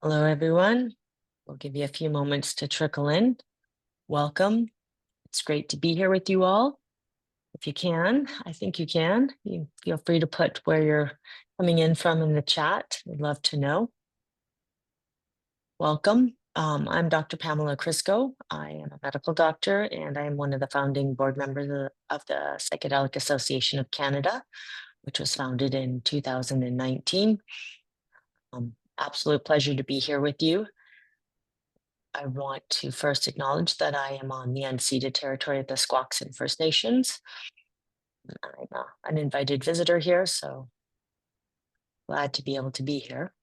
Hello, everyone. We'll give you a few moments to trickle in. Welcome. It's great to be here with you all. If you can, I think you can. You feel free to put where you're coming in from in the chat. We'd love to know. Welcome. I'm Dr. Pamela Crisco. I am a medical doctor, and I am one of the founding board members of the Psychedelic Association of Canada, which was founded in 2019. Absolute pleasure to be here with you. I want to first acknowledge that I am on the unceded territory of the Squaxin First Nations. I'm an invited visitor here, so glad to be able to be here.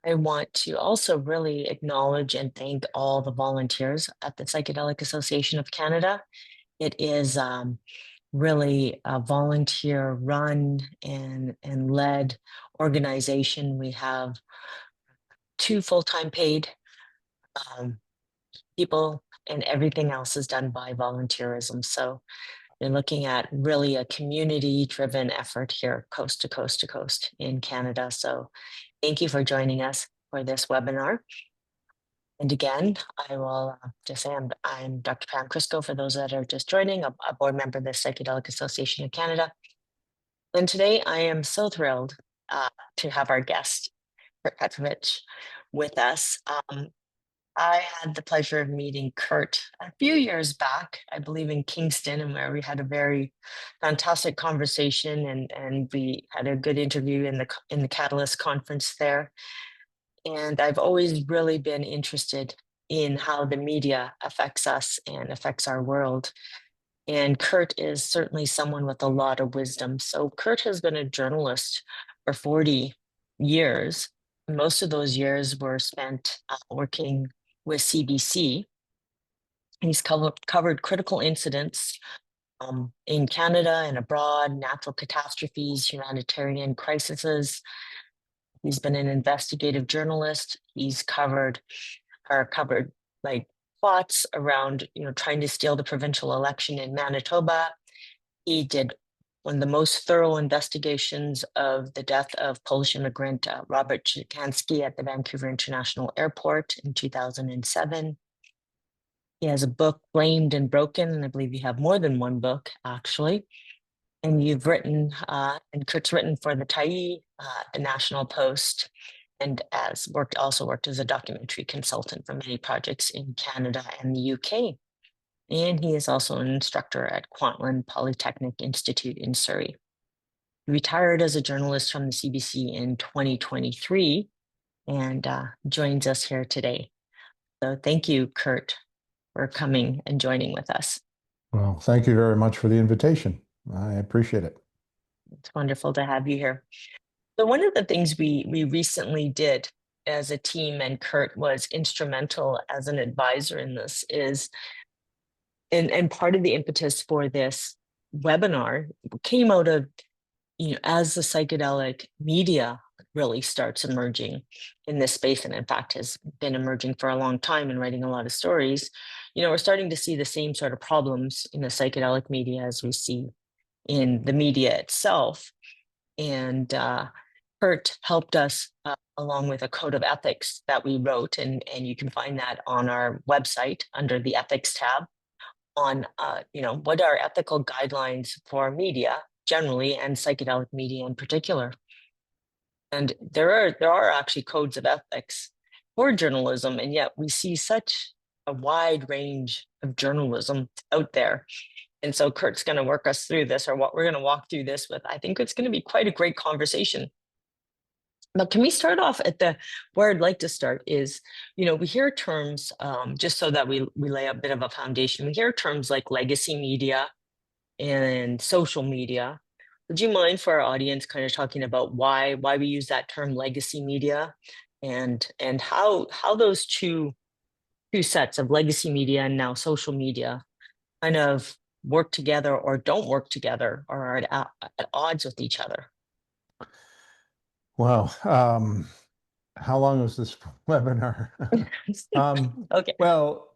I want to also really acknowledge and thank all the volunteers at the Psychedelic Association of Canada. It is really a volunteer run and led organization. We have 2 full-time paid people, and everything else is done by volunteerism. So you're looking at really a community-driven effort here, coast to coast to coast in Canada. So thank you for joining us for this webinar. And again, I will just say I'm Dr. Pam Crisco for those that are just joining, a board member of the Psychedelic Association of Canada. And today I am so thrilled to have our guest, Curt Petrovich, with us. I had the pleasure of meeting Curt a few years back, I believe in Kingston, and where we had a very fantastic conversation, and we had a good interview in the Catalyst conference there. And I've always really been interested in how the media affects us and affects our world. And Curt is certainly someone with a lot of wisdom. So Curt has been a journalist for 40 years. Most of those years were spent working with CBC. He's covered critical incidents in Canada and abroad, natural catastrophes, humanitarian crises. He's been an investigative journalist. He's covered like plots around, trying to steal the provincial election in Manitoba. He did one of the most thorough investigations of the death of Polish immigrant Robert Chikansky at the Vancouver International Airport in 2007. He has a book, Blamed and Broken, and I believe you have more than one book, actually. And you've written, and Curt's written for the Tyee, the National Post, and also worked as a documentary consultant for many projects in Canada and the UK. And he is also an instructor at Kwantlen Polytechnic Institute in Surrey. He retired as a journalist from the CBC in 2023 and joins us here today. So thank you, Curt, for coming and joining with us. Well, thank you very much for the invitation. I appreciate it. It's wonderful to have you here. So one of the things we recently did as a team, and Curt was instrumental as an advisor in this, is and part of the impetus for this webinar came out of, as the psychedelic media really starts emerging in this space, and in fact has been emerging for a long time and writing a lot of stories, we're starting to see the same sort of problems in the psychedelic media as we see in the media itself. And Curt helped us along with a code of ethics that we wrote, and you can find that on our website under the ethics tab, on what are ethical guidelines for media generally and psychedelic media in particular. And there are actually codes of ethics for journalism, and yet we see such a wide range of journalism out there. And so Curt's going to work us through this, or what we're going to walk through this with. I think it's going to be quite a great conversation. But can we start off at where I'd like to start is, we hear terms, just so that we lay a bit of a foundation, we hear terms like legacy media and social media. Would you mind, for our audience, kind of talking about why we use that term legacy media, and how those two sets of legacy media and now social media kind of work together or don't work together, or are at odds with each other? Wow. How long was this webinar? Okay. Well,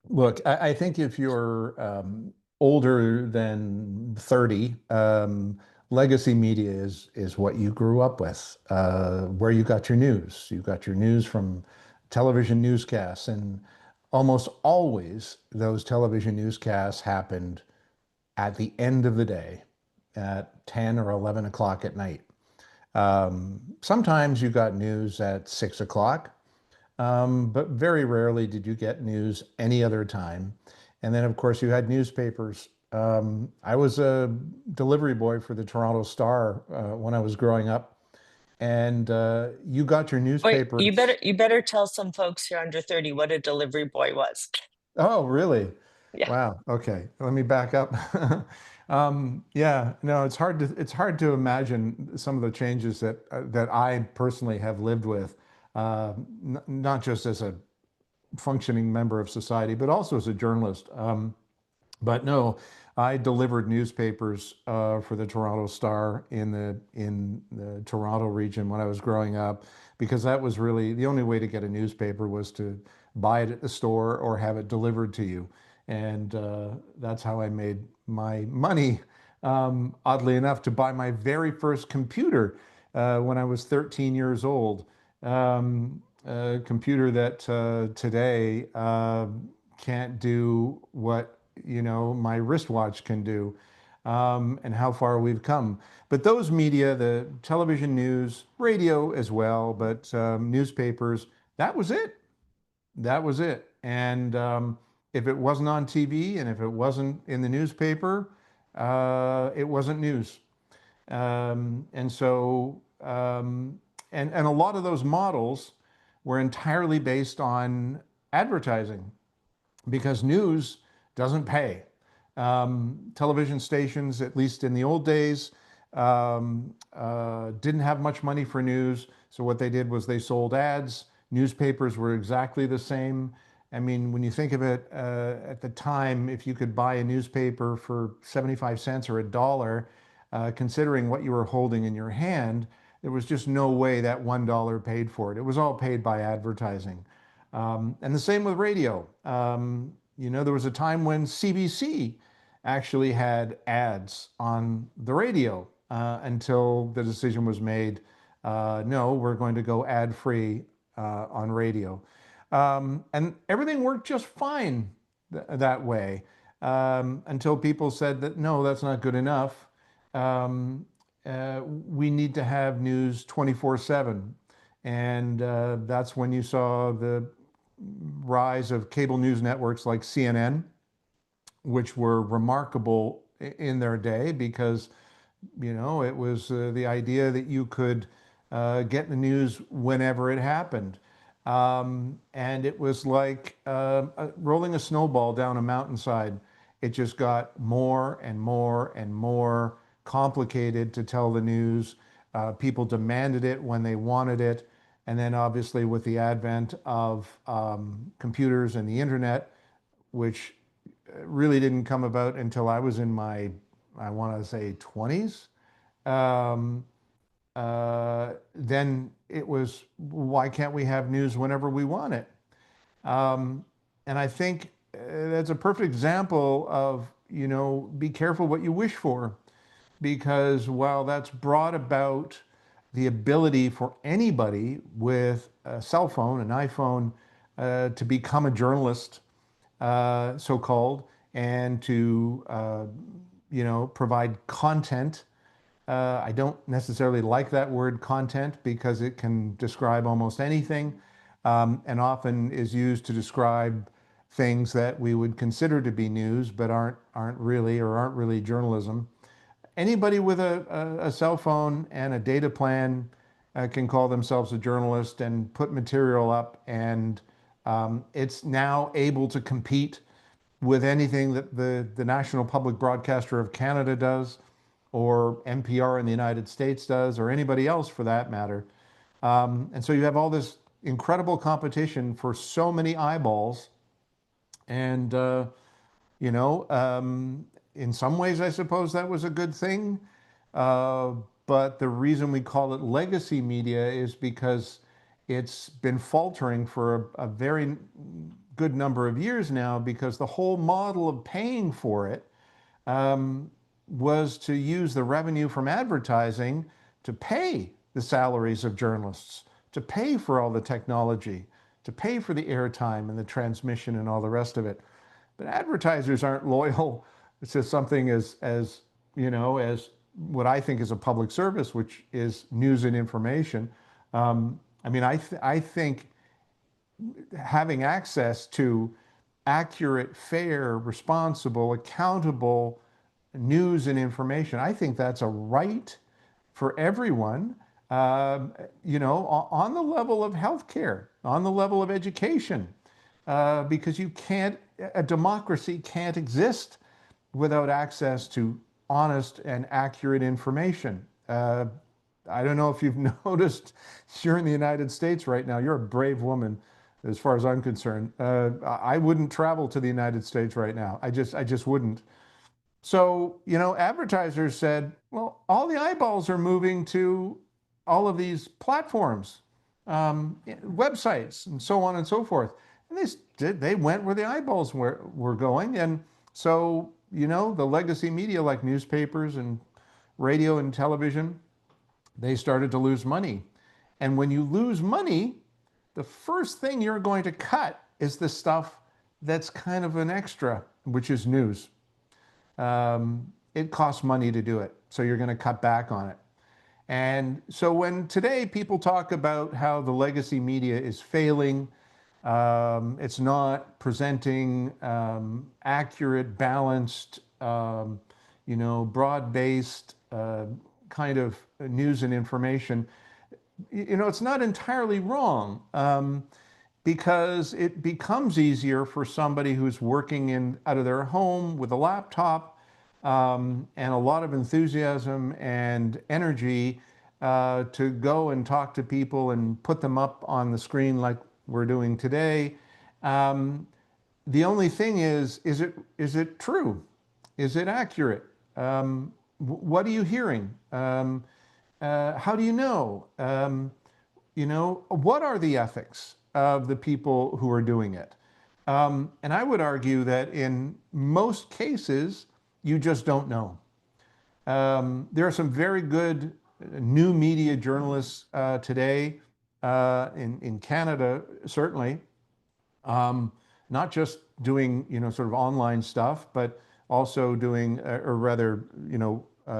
look, I think if you're older than 30, legacy media is what you grew up with, where you got your news. You got your news from television newscasts, and almost always those television newscasts happened at the end of the day at 10 or 11 o'clock at night. Sometimes you got news at 6 o'clock, but very rarely did you get news any other time. And then, of course, you had newspapers. I was a delivery boy for the Toronto Star when I was growing up, and you got your Wait, newspapers. you better tell some folks here under 30 what a delivery boy was. Oh, really? Yeah. Wow. Okay. Let me back up. Yeah, no, it's hard to imagine some of the changes that I personally have lived with, not just as a functioning member of society, but also as a journalist. But no, I delivered newspapers for the Toronto Star in the Toronto region when I was growing up, because that was really the only way to get a newspaper was to buy it at the store or have it delivered to you, and that's how I made my money. Oddly enough, to buy my very first computer when I was 13 years old. A computer that today can't do what my wristwatch can do, and how far we've come. But those media, the television news, radio as well, but newspapers, that was it. That was it. And if it wasn't on TV and if it wasn't in the newspaper, it wasn't news. And so, and a lot of those models were entirely based on advertising, because news doesn't pay. Television stations, at least in the old days, didn't have much money for news. So what they did was they sold ads. Newspapers were exactly the same. I mean, when you think of it, at the time, if you could buy a newspaper for 75 cents or a dollar, considering what you were holding in your hand, there was just no way that $1 paid for it. It was all paid by advertising. And the same with radio. There was a time when CBC actually had ads on the radio until the decision was made, no, we're going to go ad free on radio. And everything worked just fine that way, until people said that, no, that's not good enough. We need to have news 24/7. And that's when you saw the rise of cable news networks like CNN, which were remarkable in their day, because it was the idea that you could get the news whenever it happened. And it was like rolling a snowball down a mountainside. It just got more and more and more complicated to tell the news. People demanded it when they wanted it. And then obviously with the advent of computers and the internet, which really didn't come about until I was in my, I want to say, 20s, then it was, why can't we have news whenever we want it? And I think that's a perfect example of, be careful what you wish for, because while that's brought about the ability for anybody with a cell phone, an iPhone, to become a journalist, so-called, and to provide content. I don't necessarily like that word content, because it can describe almost anything, and often is used to describe things that we would consider to be news, but aren't really journalism. Anybody with a cell phone and a data plan can call themselves a journalist and put material up, and it's now able to compete with anything that the National Public Broadcaster of Canada does, or NPR in the United States does, or anybody else for that matter. And so you have all this incredible competition for so many eyeballs. And, you know, in some ways, I suppose that was a good thing. Uh, but the reason we call it legacy media is because it's been faltering for a very good number of years now, because the whole model of paying for it, um, was to use the revenue from advertising to pay the salaries of journalists, to pay for all the technology, to pay for the airtime and the transmission and all the rest of it. But advertisers aren't loyal to something as as what I think is a public service, which is news and information. I think having access to accurate, fair, responsible, accountable news and information, I think that's a right for everyone, on the level of healthcare, on the level of education, because a democracy can't exist without access to honest and accurate information. I don't know if you've noticed, you're in the United States right now. You're a brave woman, as far as I'm concerned. I wouldn't travel to the United States right now. I just wouldn't. So, advertisers said, well, all the eyeballs are moving to all of these platforms, websites, and so on and so forth. And they went where the eyeballs were going. And so, the legacy media like newspapers and radio and television, they started to lose money. And when you lose money, the first thing you're going to cut is the stuff that's kind of an extra, which is news. It costs money to do it, so you're going to cut back on it. And so when today people talk about how the legacy media is failing, it's not presenting accurate, balanced, broad-based kind of news and information, it's not entirely wrong. Because it becomes easier for somebody who's working out of their home with a laptop and a lot of enthusiasm and energy to go and talk to people and put them up on the screen like we're doing today. The only thing is it true? Is it accurate? What are you hearing? How do you know? What are the ethics of the people who are doing it? And I would argue that in most cases, you just don't know. There are some very good new media journalists today in Canada, certainly, not just doing sort of online stuff, but also doing, or rather,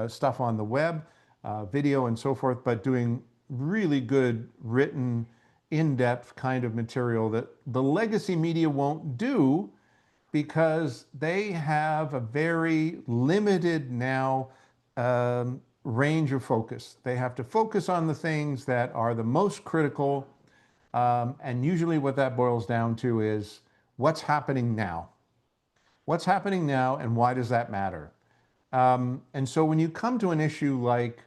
stuff on the web, video and so forth, but doing really good written, in-depth kind of material that the legacy media won't do because they have a very limited now range of focus. They have to focus on the things that are the most critical, and usually what that boils down to is what's happening now. What's happening now and why does that matter? And so when you come to an issue like,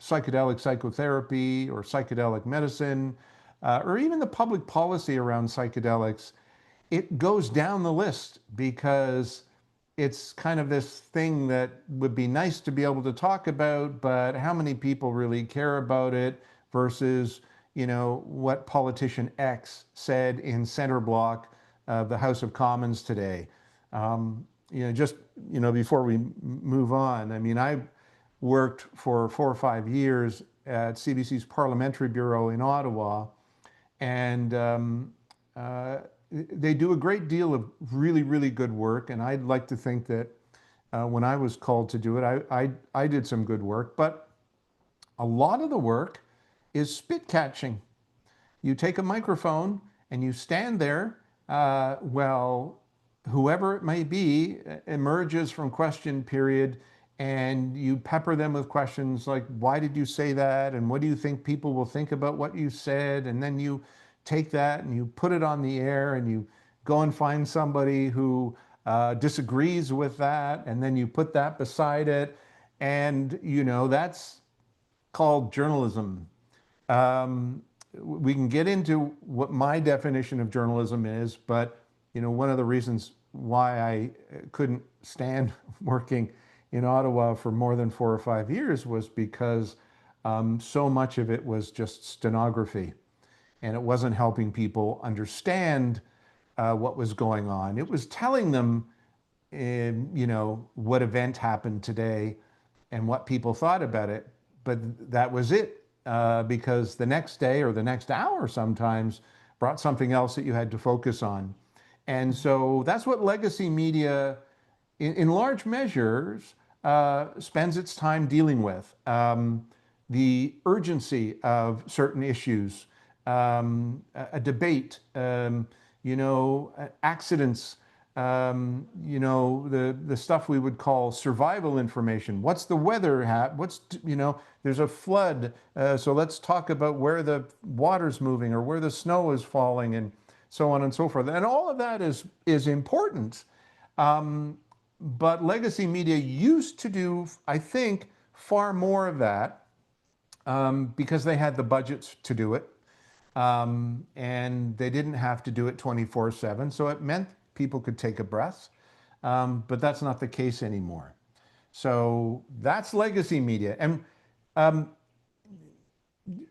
psychedelic psychotherapy or psychedelic medicine, or even the public policy around psychedelics, it goes down the list because it's kind of this thing that would be nice to be able to talk about, but how many people really care about it versus, what politician X said in center block of the House of Commons today. Before we move on, I worked for 4 or 5 years at CBC's Parliamentary Bureau in Ottawa, and they do a great deal of really, really good work. And I'd like to think that when I was called to do it, I did some good work. But a lot of the work is spit catching. You take a microphone and you stand there while whoever it may be emerges from question period, and you pepper them with questions like, why did you say that? And what do you think people will think about what you said? And then you take that and you put it on the air and you go and find somebody who disagrees with that. And then you put that beside it. And, that's called journalism. We can get into what my definition of journalism is, but, one of the reasons why I couldn't stand working in Ottawa for more than 4 or 5 years was because so much of it was just stenography, and it wasn't helping people understand what was going on. It was telling them you know, what event happened today and what people thought about it. But that was it, because the next day or the next hour sometimes brought something else that you had to focus on. And so that's what legacy media, in large measures, spends its time dealing with. The urgency of certain issues, a debate, you know, accidents, you know, the stuff we would call survival information. What's the weather? What's, you know, there's a flood. So let's talk about where the water's moving or where the snow is falling and so on and so forth. And all of that is important. But legacy media used to do, I think, far more of that, because they had the budgets to do it. And they didn't have to do it 24/7. So it meant people could take a breath. But that's not the case anymore. So that's legacy media. And I'm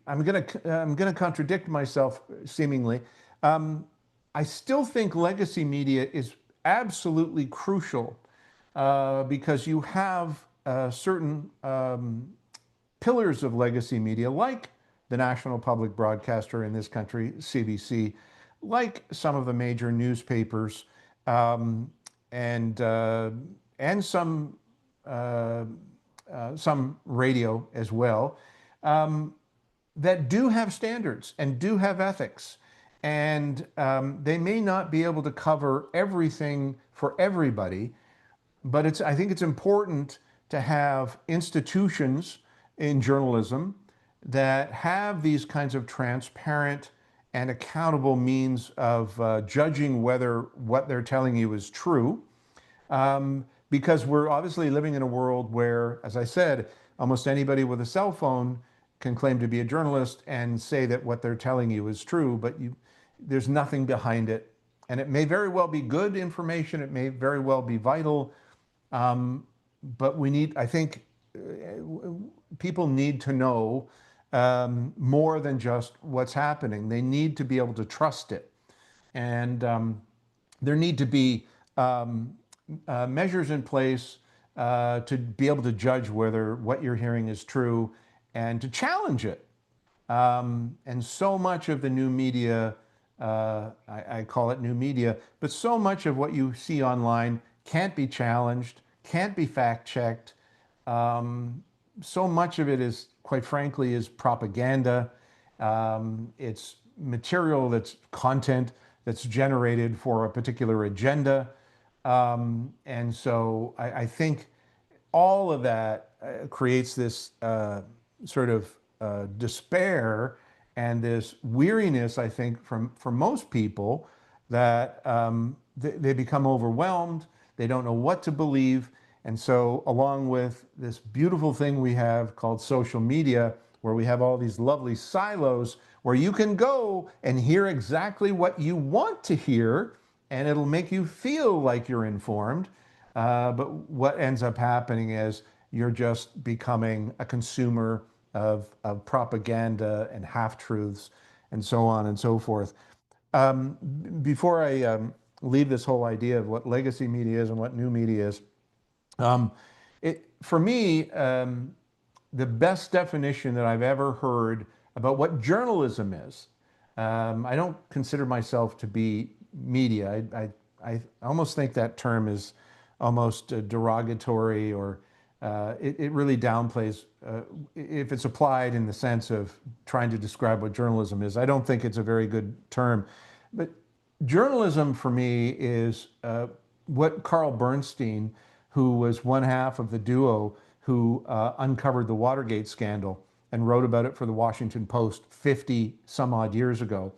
gonna contradict myself seemingly. I still think legacy media is absolutely crucial, because you have certain pillars of legacy media, like the national public broadcaster in this country, CBC, like some of the major newspapers, and some radio as well, that do have standards and do have ethics. And they may not be able to cover everything for everybody, but I think it's important to have institutions in journalism that have these kinds of transparent and accountable means of judging whether what they're telling you is true. Because we're obviously living in a world where, as I said, almost anybody with a cell phone can claim to be a journalist and say that what they're telling you is true, but there's nothing behind it. And it may very well be good information, it may very well be vital, but I think people need to know more than just what's happening. They need to be able to trust it. And there need to be measures in place to be able to judge whether what you're hearing is true and to challenge it. And so much of the new media, I call it new media, but so much of what you see online can't be challenged, can't be fact-checked. So much of it is, quite frankly, is propaganda. It's material that's content that's generated for a particular agenda. And so I think all of that creates this sort of despair and this weariness, I think, for most people, that they become overwhelmed, they don't know what to believe. And so along with this beautiful thing we have called social media, where we have all these lovely silos where you can go and hear exactly what you want to hear, and it'll make you feel like you're informed. But what ends up happening is you're just becoming a consumer of propaganda and half-truths and so on and so forth. Before I leave this whole idea of what legacy media is and what new media is, for me, the best definition that I've ever heard about what journalism is, I don't consider myself to be media. I almost think that term is almost derogatory, or it really downplays, if it's applied in the sense of trying to describe what journalism is. I don't think it's a very good term. But journalism for me is what Carl Bernstein, who was one half of the duo who uncovered the Watergate scandal and wrote about it for the Washington Post 50 some odd years ago.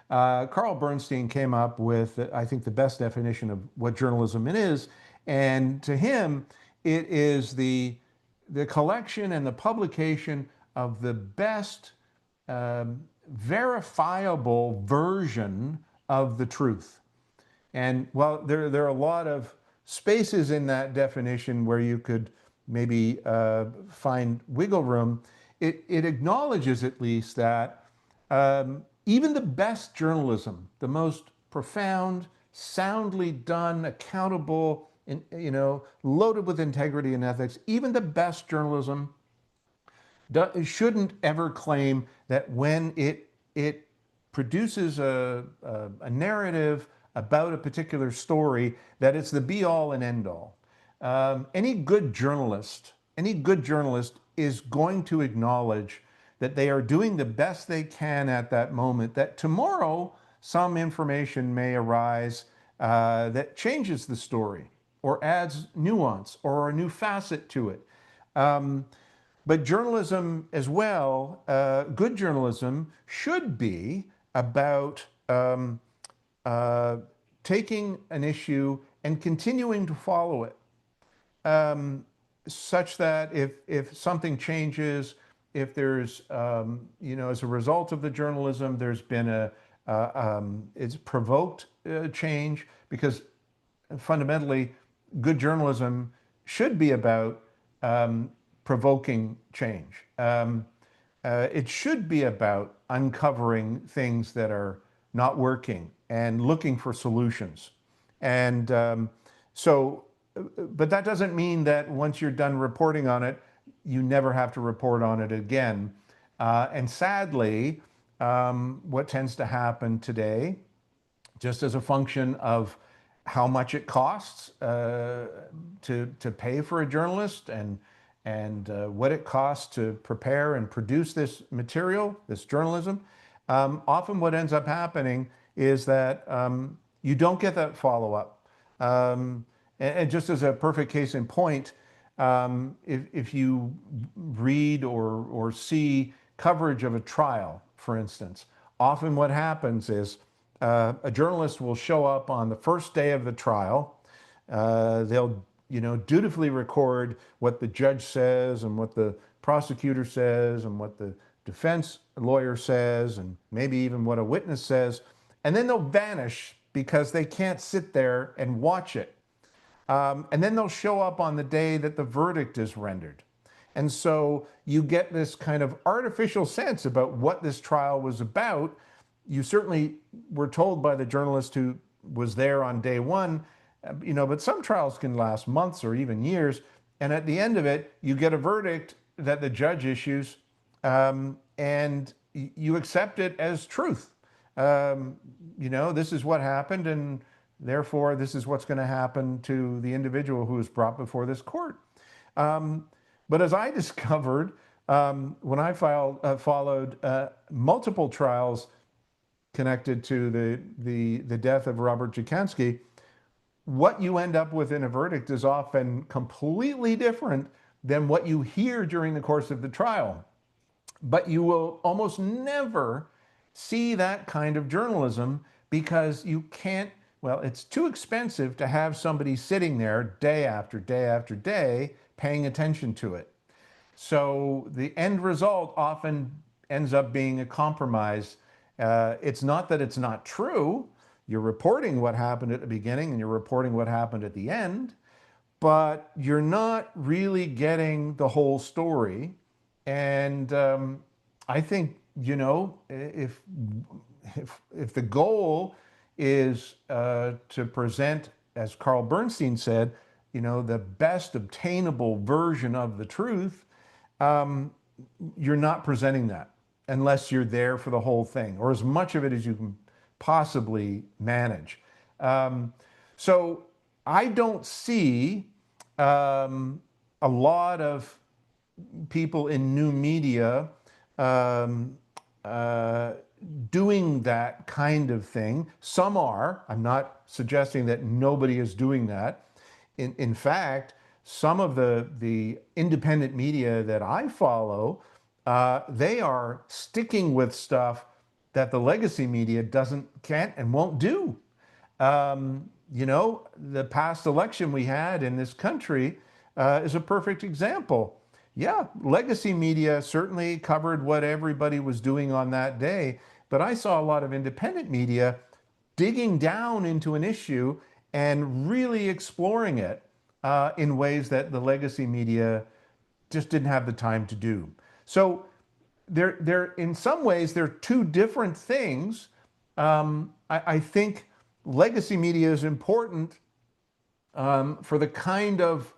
Carl Bernstein came up with, I think, the best definition of what journalism is. And to him, it is the collection and the publication of the best verifiable version of the truth. And while there are a lot of spaces in that definition where you could maybe find wiggle room, it acknowledges at least that even the best journalism, the most profound, soundly done, accountable, loaded with integrity and ethics. Even the best journalism shouldn't ever claim that when it produces a narrative about a particular story, that it's the be all and end all. Any good journalist is going to acknowledge that they are doing the best they can at that moment, that tomorrow some information may arise that changes the story or adds nuance or a new facet to it. But journalism as well, good journalism should be about taking an issue and continuing to follow it, such that if something changes, if there's, as a result of the journalism, there's been it's provoked change, because fundamentally, good journalism should be about provoking change. It should be about uncovering things that are not working and looking for solutions. And but that doesn't mean that once you're done reporting on it, you never have to report on it again. And sadly, what tends to happen today, just as a function of how much it costs to pay for a journalist, and what it costs to prepare and produce this material, this journalism, often what ends up happening is that you don't get that follow-up. And just as a perfect case in point, if you read or see coverage of a trial, for instance, often what happens is a journalist will show up on the first day of the trial. They'll dutifully record what the judge says and what the prosecutor says and what the defense lawyer says and maybe even what a witness says. And then they'll vanish because they can't sit there and watch it. And then they'll show up on the day that the verdict is rendered. And so you get this kind of artificial sense about what this trial was about. You certainly were told by the journalist who was there on day one, but some trials can last months or even years. And at the end of it, you get a verdict that the judge issues, and you accept it as truth. This is what happened, and therefore this is what's going to happen to the individual who is brought before this court. But as I discovered when I followed multiple trials connected to the death of Robert Jacansky, what you end up with in a verdict is often completely different than what you hear during the course of the trial. But you will almost never see that kind of journalism because you can't, it's too expensive to have somebody sitting there day after day after day paying attention to it. So the end result often ends up being a compromise. It's not that it's not true. You're reporting what happened at the beginning and you're reporting what happened at the end, but you're not really getting the whole story. And I think, if the goal is to present, as Carl Bernstein said, the best obtainable version of the truth, you're not presenting that unless you're there for the whole thing, or as much of it as you can possibly manage. So I don't see a lot of people in new media doing that kind of thing. Some are. I'm not suggesting that nobody is doing that. In fact, some of the independent media that I follow, they are sticking with stuff that the legacy media can't and won't do. The past election we had in this country is a perfect example. Yeah, legacy media certainly covered what everybody was doing on that day, but I saw a lot of independent media digging down into an issue and really exploring it in ways that the legacy media just didn't have the time to do. So they're in some ways, they're two different things. I think legacy media is important for the kind of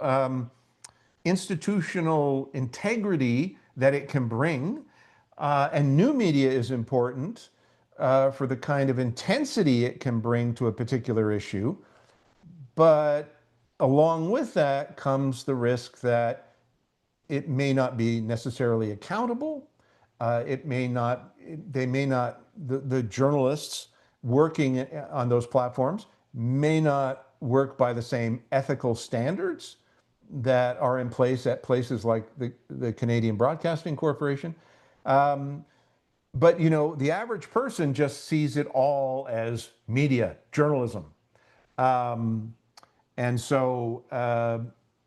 institutional integrity that it can bring. And new media is important for the kind of intensity it can bring to a particular issue. But along with that comes the risk that it may not be necessarily accountable. It may not, they may not, the journalists working on those platforms may not work by the same ethical standards that are in place at places like the Canadian Broadcasting Corporation. But you know, the average person just sees it all as media, journalism. Um, and so,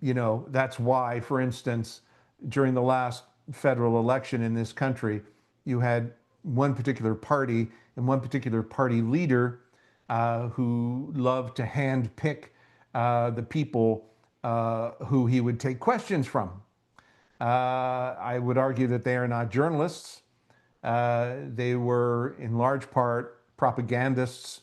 you know, that's why, for instance, during the last federal election in this country, you had one particular party and one particular party leader who loved to handpick the people who he would take questions from. I would argue that they are not journalists. They were, in large part, propagandists.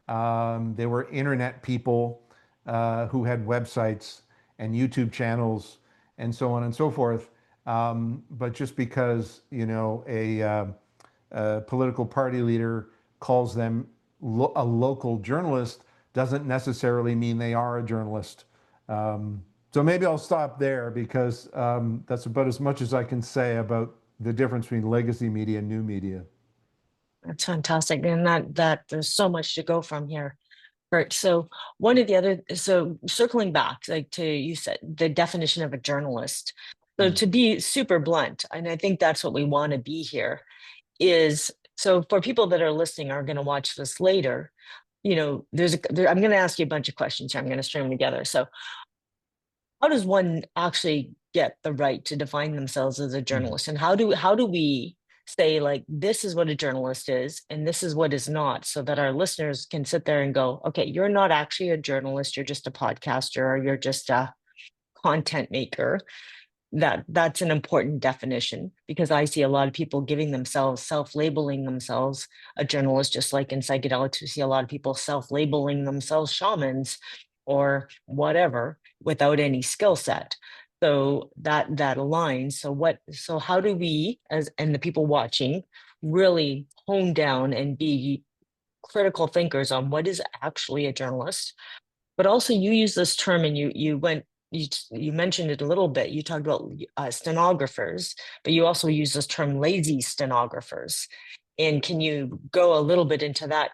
They were internet people who had websites and YouTube channels and so on and so forth. But just because, you know, a political party leader calls them a local journalist doesn't necessarily mean they are a journalist. So maybe I'll stop there because that's about as much as I can say about the difference between legacy media and new media. That's fantastic. And that there's so much to go from here. Right. So one of the other, so circling back, like to you said, the definition of a journalist. So Mm. to be super blunt, and I think that's what we want to be here, is so for people that are listening are going to watch this later, you know, I'm going to ask you a bunch of questions here. I'm going to string them together. So how does one actually get the right to define themselves as a Mhm. journalist, and how do we say, like, this is what a journalist is and this is what is not, so that our listeners can sit there and go, okay, you're not actually a journalist, you're just a podcaster, or you're just a content maker. That's an important definition, because I see a lot of people giving themselves, self-labeling themselves a journalist, just like in psychedelics we see a lot of people self-labeling themselves shamans or whatever without any skill set. So that aligns. So how do we, as and the people watching, really hone down and be critical thinkers on what is actually a journalist? But also, you use this term, and you mentioned it a little bit. You talked about stenographers, but you also use this term lazy stenographers. And can you go a little bit into that,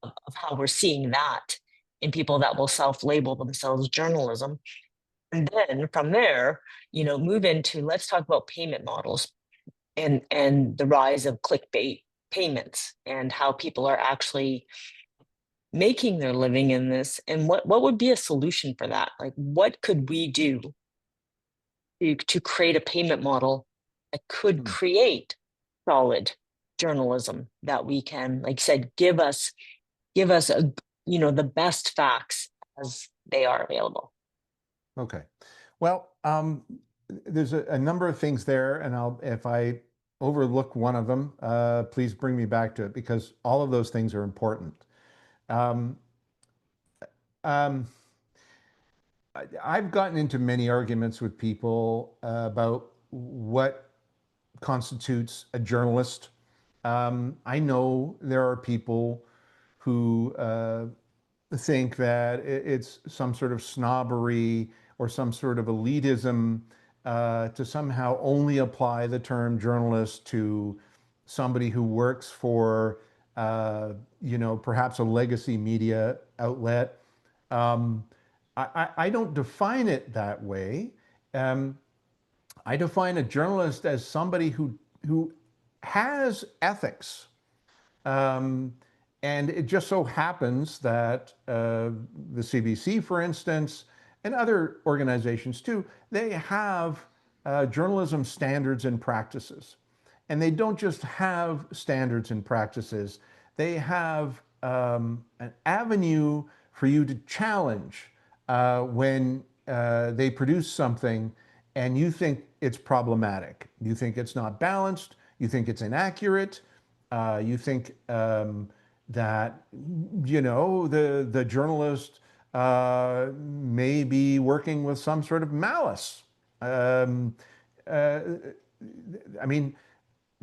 of how we're seeing that in people that will self-label themselves journalism? And then from there, you know, move into, let's talk about payment models and the rise of clickbait payments and how people are actually making their living in this, and what would be a solution for that? Like, what could we do to create a payment model that could Hmm. create solid journalism that we can, like I said, give us a, you know, the best facts as they are available. Okay. Well, there's a number of things there, and if I overlook one of them, please bring me back to it because all of those things are important. Um, um, I've gotten into many arguments with people about what constitutes a journalist. I know there are people who think that it's some sort of snobbery or some sort of elitism to somehow only apply the term journalist to somebody who works for, you know, perhaps a legacy media outlet. Um, I don't define it that way. Um, I define a journalist as somebody who has ethics. Um, and it just so happens that the CBC, for instance, and other organizations too, they have journalism standards and practices. And they don't just have standards and practices, they have an avenue for you to challenge when they produce something and you think it's problematic. You think it's not balanced, you think it's inaccurate, you think that, you know, the journalist may be working with some sort of malice. Um, uh, I mean,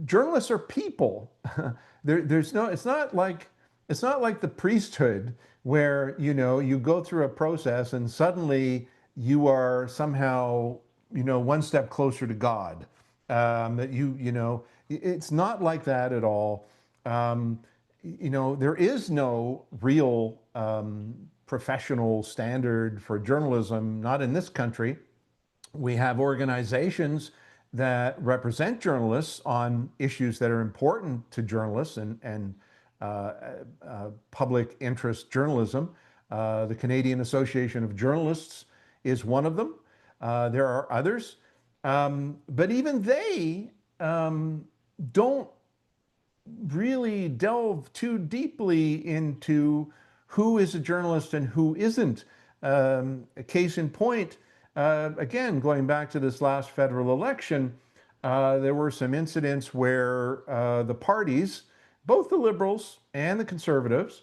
journalists are people. There's no, it's not like the priesthood where, you know, you go through a process and suddenly you are somehow, you know, one step closer to God. That you know, it's not like that at all. Um, you know, there is no real professional standard for journalism, not in this country. We have organizations that represent journalists on issues that are important to journalists and uh, public interest journalism. The Canadian Association of Journalists is one of them. There are others. But even they don't really delve too deeply into who is a journalist and who isn't. A case in point, again, going back to this last federal election, there were some incidents where the parties, both the Liberals and the Conservatives,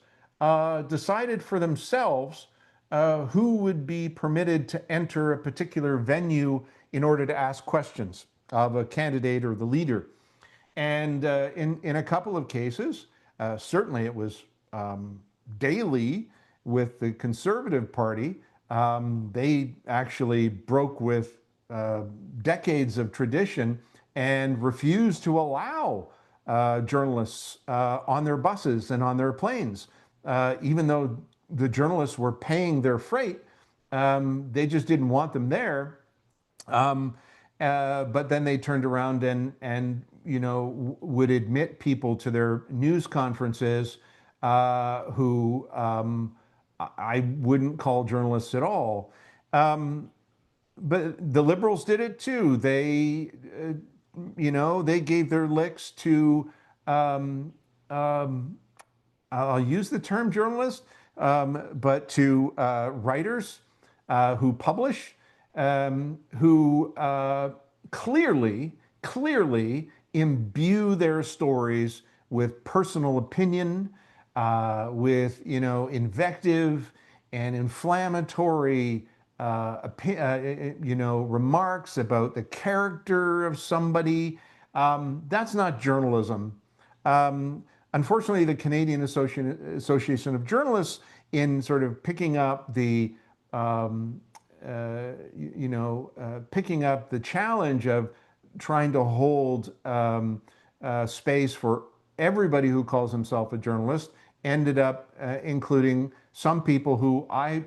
decided for themselves who would be permitted to enter a particular venue in order to ask questions of a candidate or the leader. And in a couple of cases, certainly it was daily with the Conservative Party. They actually broke with decades of tradition and refused to allow journalists on their buses and on their planes, even though the journalists were paying their freight. They just didn't want them there. But then they turned around and you know, would admit people to their news conferences who I wouldn't call journalists at all. But the Liberals did it too. They, you know, they gave their licks to, um, um, I'll use the term journalist, but to writers who publish, who clearly imbue their stories with personal opinion, with, you know, invective and inflammatory you know, remarks about the character of somebody. That's not journalism. Unfortunately, the Canadian Association of Journalists, in sort of picking up the, you know, picking up the challenge of trying to hold space for everybody who calls himself a journalist, ended up including some people who I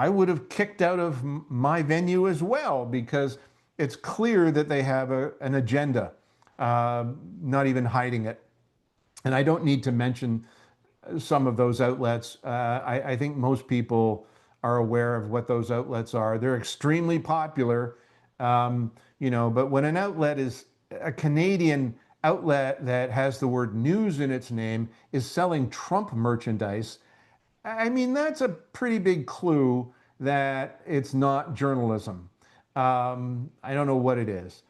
would have kicked out of my venue as well, because it's clear that they have an agenda, not even hiding it. And I don't need to mention some of those outlets. I think most people are aware of what those outlets are. They're extremely popular, you know, but when an outlet is a Canadian outlet that has the word news in its name is selling Trump merchandise, I mean, that's a pretty big clue that it's not journalism. I don't know what it is.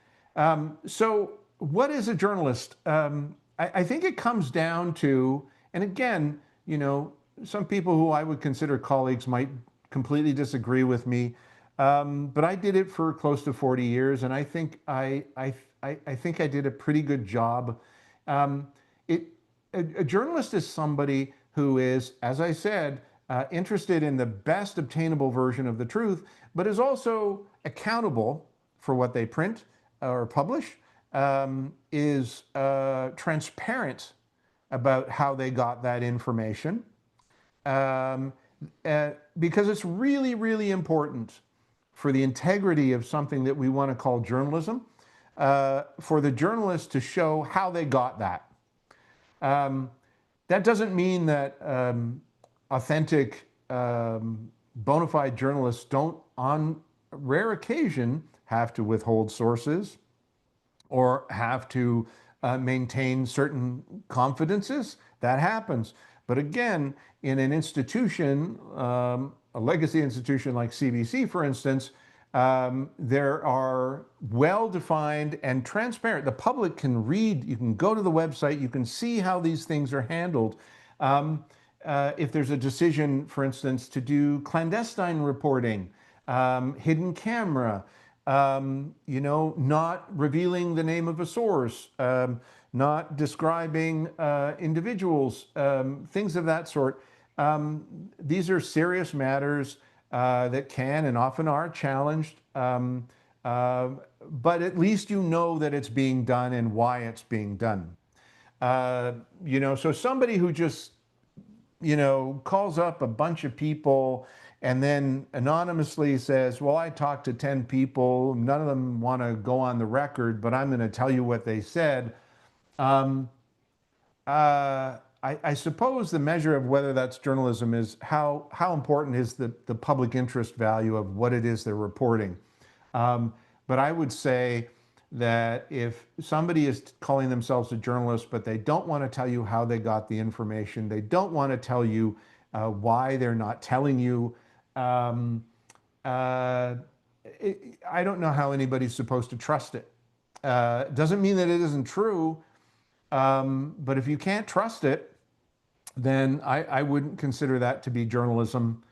So, what is a journalist? I think it comes down to, and again, you know, some people who I would consider colleagues might completely disagree with me, but I did it for close to 40 years, and I think I think I did a pretty good job. Um, it, a journalist is somebody who is, as I said, interested in the best obtainable version of the truth, but is also accountable for what they print or publish, is transparent about how they got that information, um, because it's really, really important for the integrity of something that we want to call journalism, for the journalists to show how they got that. Um, that doesn't mean that authentic, bona fide journalists don't, on rare occasion, have to withhold sources or have to maintain certain confidences. That happens. But again, in an institution, a legacy institution like CBC, for instance, there are well-defined and transparent. The public can read, you can go to the website, you can see how these things are handled. if there's a decision, for instance, to do clandestine reporting, hidden camera, not revealing the name of a source, not describing individuals, things of that sort. These are serious matters that can and often are challenged, but at least you know that it's being done and why it's being done. So somebody who just calls up a bunch of people and then anonymously says, well, I talked to 10 people, none of them want to go on the record, but I'm going to tell you what they said. Um, I suppose the measure of whether that's journalism is how important is the public interest value of what it is they're reporting. But I would say that if somebody is calling themselves a journalist, but they don't want to tell you how they got the information, they don't want to tell you why they're not telling you, um, uh, I don't know how anybody's supposed to trust it. Doesn't mean that it isn't true, but if you can't trust it, then I wouldn't consider that to be journalism.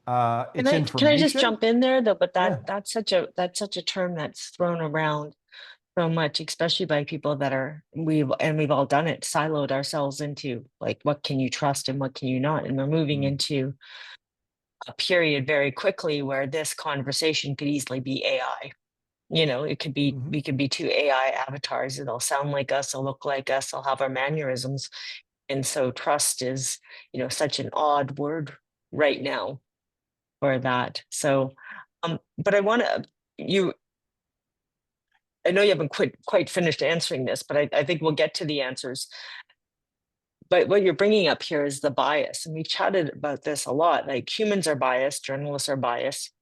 Can It's I just information. jump in there though? But Yeah. that's such a term that's thrown around so much, especially by people that are we've all done it, siloed ourselves into like what can you trust and what can you not, and we're moving Mm. into a period very quickly where this conversation could easily be AI. It could be Mhm. we could be two AI avatars. They'll sound like us, they'll look like us, they'll have our mannerisms, and so trust is such an odd word right now for that. So, but you, I know you haven't quite finished answering this, but I think we'll get to the answers. But what you're bringing up here is the bias. And we've chatted about this a lot. Like humans are biased, journalists are biased.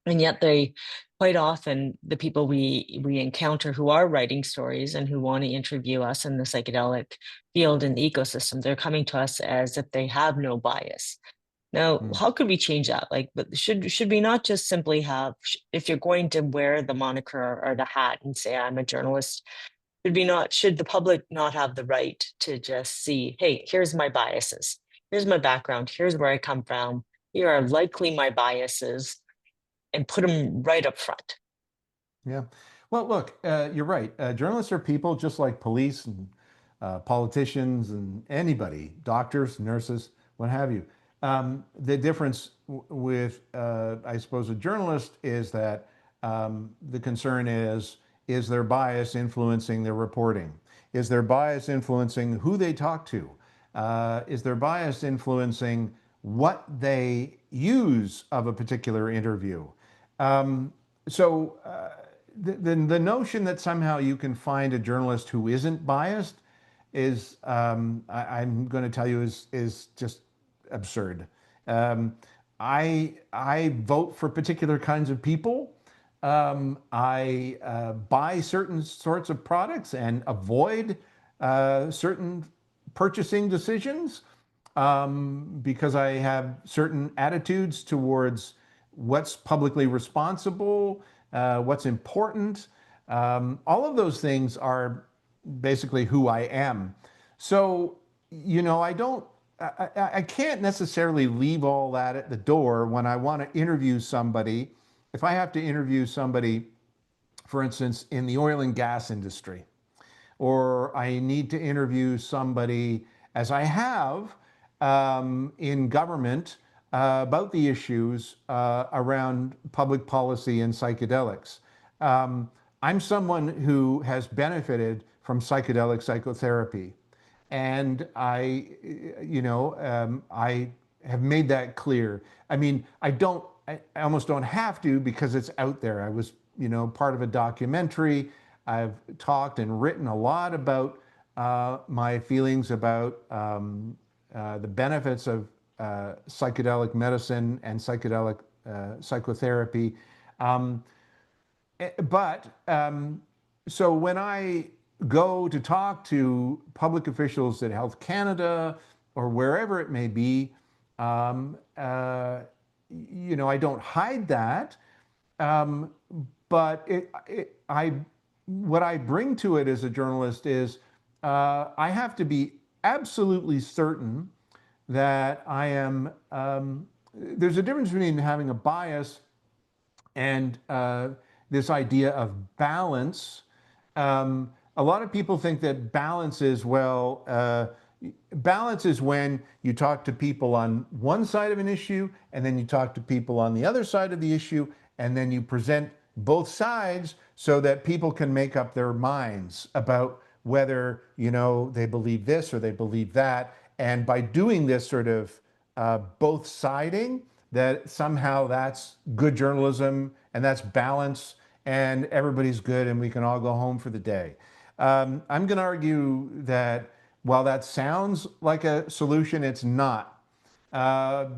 And yet they quite often, the people we encounter who are writing stories and who want to interview us in the psychedelic field and ecosystem, they're coming to us as if they have no bias. Now, Mm. how could we change that? Like, but should we not just simply have, if you're going to wear the moniker or the hat and say I'm a journalist, should the public not have the right to just see, hey, here's my biases, here's my background, here's where I come from, here are likely my biases, and put them right up front? Yeah. Well, look, you're right. Journalists are people just like police and politicians and anybody, doctors, nurses, what have you. The difference with, I suppose, a journalist is that the concern is their bias influencing their reporting? Is their bias influencing who they talk to? Is their bias influencing what they use of a particular interview? Um, so the notion that somehow you can find a journalist who isn't biased is, I'm going to tell you, is just absurd. Um, I vote for particular kinds of people. I buy certain sorts of products and avoid certain purchasing decisions because I have certain attitudes towards what's publicly responsible, what's important. All of those things are basically who I am. So, I don't, I can't necessarily leave all that at the door when I want to interview somebody. If I have to interview somebody, for instance, in the oil and gas industry, or I need to interview somebody, as I have in government, about the issues around public policy and psychedelics. Um, I'm someone who has benefited from psychedelic psychotherapy. And I have made that clear. I mean, I almost don't have to because it's out there. I was, part of a documentary. I've talked and written a lot about my feelings about the benefits of psychedelic medicine and psychedelic psychotherapy. Um, but so when I go to talk to public officials at Health Canada or wherever it may be, um, uh, I don't hide that. Um, but what I bring to it as a journalist is I have to be absolutely certain that I am, there's a difference between having a bias and this idea of balance. A lot of people think that balance is, well, balance is when you talk to people on one side of an issue and then you talk to people on the other side of the issue, and then you present both sides so that people can make up their minds about whether, you know, they believe this or they believe that. And by doing this sort of both siding, that somehow that's good journalism and that's balance and everybody's good and we can all go home for the day. I'm going to argue that while that sounds like a solution, it's not.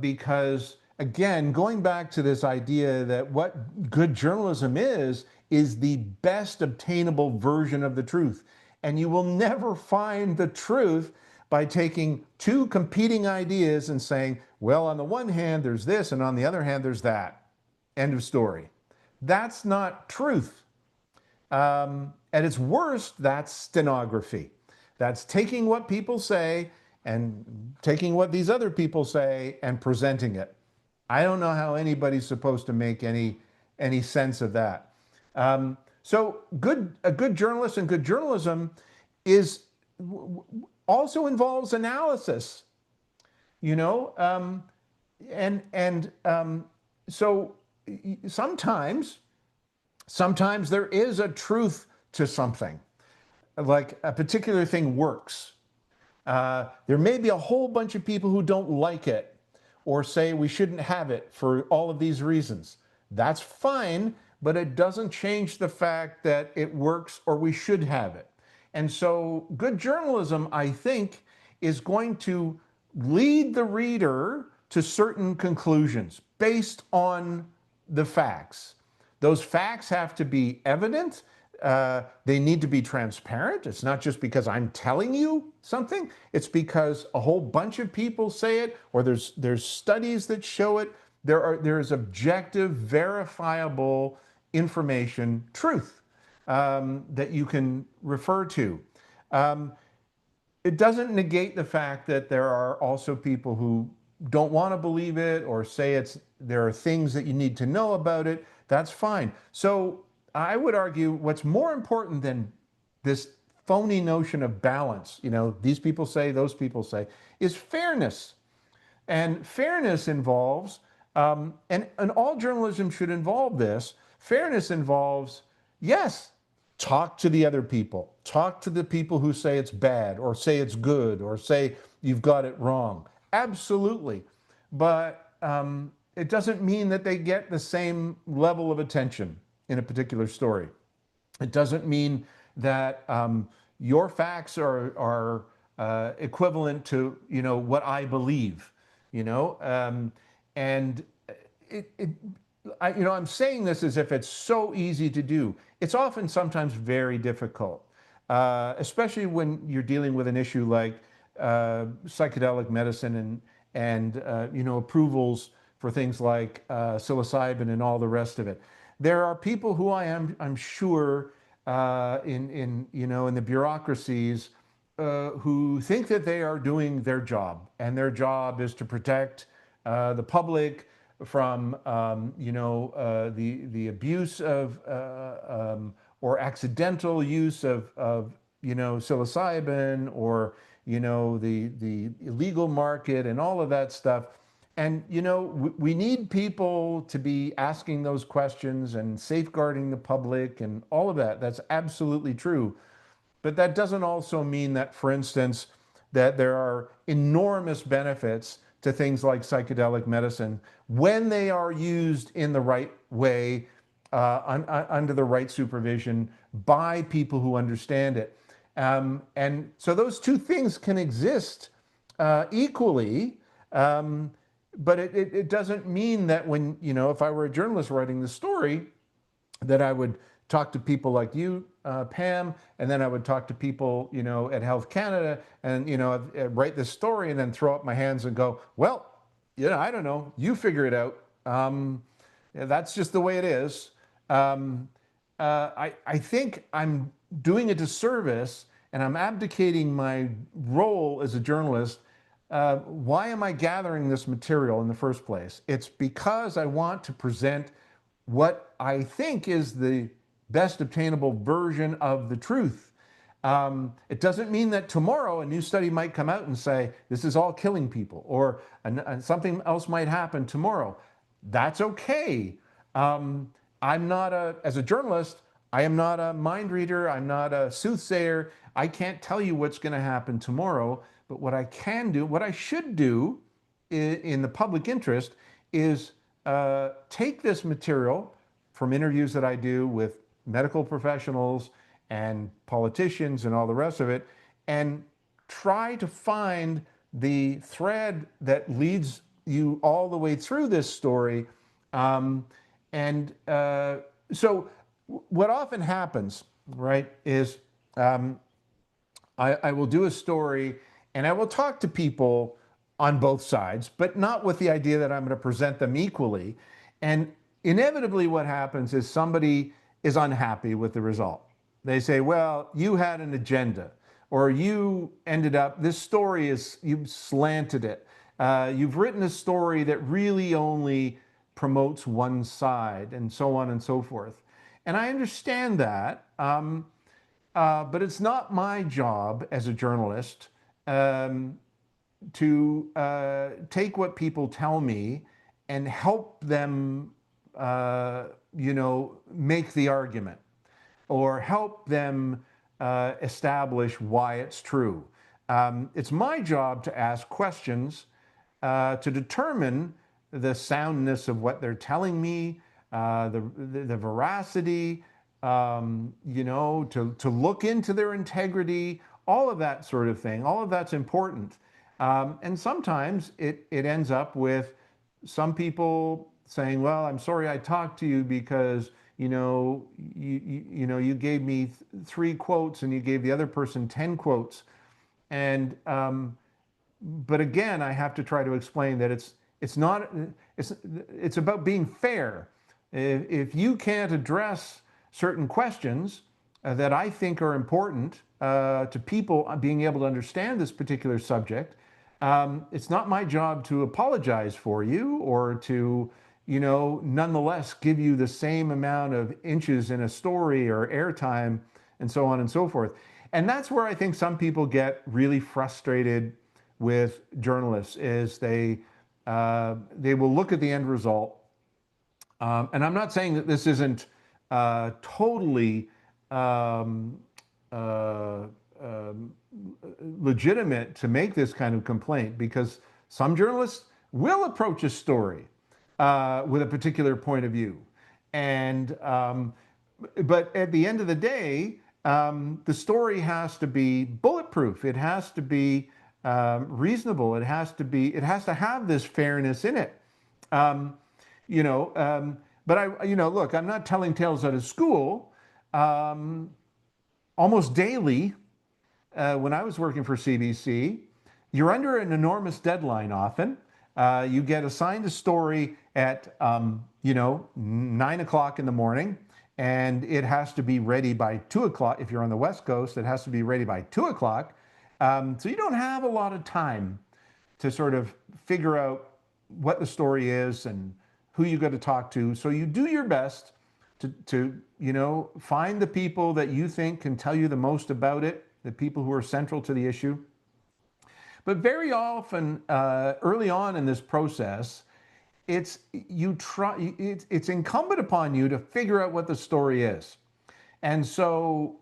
Because again, going back to this idea that what good journalism is the best obtainable version of the truth. And you will never find the truth by taking two competing ideas and saying, well, on the one hand, there's this, and on the other hand, there's that. End of story. That's not truth. At its worst, that's stenography. That's taking what people say and taking what these other people say and presenting it. I don't know how anybody's supposed to make any sense of that. So a good journalist and good journalism is also involves analysis, you know, so sometimes there is a truth to something, like a particular thing works. There may be a whole bunch of people who don't like it or say we shouldn't have it for all of these reasons. That's fine, but it doesn't change the fact that it works or we should have it. And so good journalism, I think, is going to lead the reader to certain conclusions based on the facts. Those facts have to be evident. They need to be transparent. It's not just because I'm telling you something. It's because a whole bunch of people say it, or there's studies that show it. There is objective, verifiable information, truth that you can refer to. It doesn't negate the fact that there are also people who don't want to believe it or say there are things that you need to know about it. That's fine. So I would argue what's more important than this phony notion of balance, you know, these people say, those people say, is fairness. And fairness involves, and all journalism should involve this, fairness involves, yes, talk to the other people. Talk to the people who say it's bad or say it's good or say you've got it wrong. Absolutely. But it doesn't mean that they get the same level of attention in a particular story. It doesn't mean that your facts are equivalent to, you know, what I believe, you know, and I'm saying this as if it's so easy to do. It's often sometimes very difficult, especially when you're dealing with an issue like psychedelic medicine and approvals for things like psilocybin and all the rest of it. There are people who I'm sure in the bureaucracies who think that they are doing their job, and their job is to protect the public from the abuse of or accidental use of psilocybin, or the illegal market and all of that stuff. And we need people to be asking those questions and safeguarding the public and all of that. That's absolutely true. But that doesn't also mean that, for instance, that there are enormous benefits to things like psychedelic medicine when they are used in the right way, under the right supervision by people who understand it. And so those two things can exist equally, but it doesn't mean that when, if I were a journalist writing the story, that I would talk to people like you, Pam, and then I would talk to people, at Health Canada, and, write this story and then throw up my hands and go, well, I don't know, you figure it out. That's just the way it is. I think I'm doing a disservice, and I'm abdicating my role as a journalist why am I gathering this material in the first place? It's because I want to present what I think is the best obtainable version of the truth. It doesn't mean that tomorrow a new study might come out and say this is all killing people, or something else might happen tomorrow. That's okay. I'm not as a journalist, I am not a mind reader, I'm not a soothsayer. I can't tell you what's going to happen tomorrow, but what I can do, what I should do in the public interest is take this material from interviews that I do with medical professionals and politicians and all the rest of it, and try to find the thread that leads you all the way through this story. So what often happens, right, is I will do a story and I will talk to people on both sides, but not with the idea that I'm going to present them equally. And inevitably what happens is somebody is unhappy with the result. They say, well, you had an agenda, or you ended up, this story is, you slanted it. You've written a story that really only promotes one side, and so on and so forth. And I understand that, but it's not my job as a journalist to take what people tell me and help them, make the argument, or help them establish why it's true. It's my job to ask questions to determine the soundness of what they're telling me, the veracity, to look into their integrity, all of that sort of thing. All of that's important. And sometimes it ends up with some people saying, well, I'm sorry I talked to you because you gave me 3 quotes and you gave the other person 10 quotes. And but again, I have to try to explain that it's about being fair. If you can't address certain questions that I think are important to people being able to understand this particular subject, it's not my job to apologize for you or to, nonetheless give you the same amount of inches in a story or airtime and so on and so forth. And that's where I think some people get really frustrated with journalists, is they will look at the end result. And I'm not saying that this isn't totally legitimate to make this kind of complaint, because some journalists will approach a story with a particular point of view. And but at the end of the day, the story has to be bulletproof. It has to be reasonable. It has to have this fairness in it. But look, I'm not telling tales out of school. Almost daily, when I was working for CBC, you're under an enormous deadline often. You get assigned a story at, 9 o'clock in the morning, and it has to be ready by 2 o'clock. If you're on the West Coast, it has to be ready by 2 o'clock. So you don't have a lot of time to sort of figure out what the story is and who you got to talk to. So you do your best to find the people that you think can tell you the most about it, the people who are central to the issue. But very often, early on in this process, it's incumbent upon you to figure out what the story is. And so,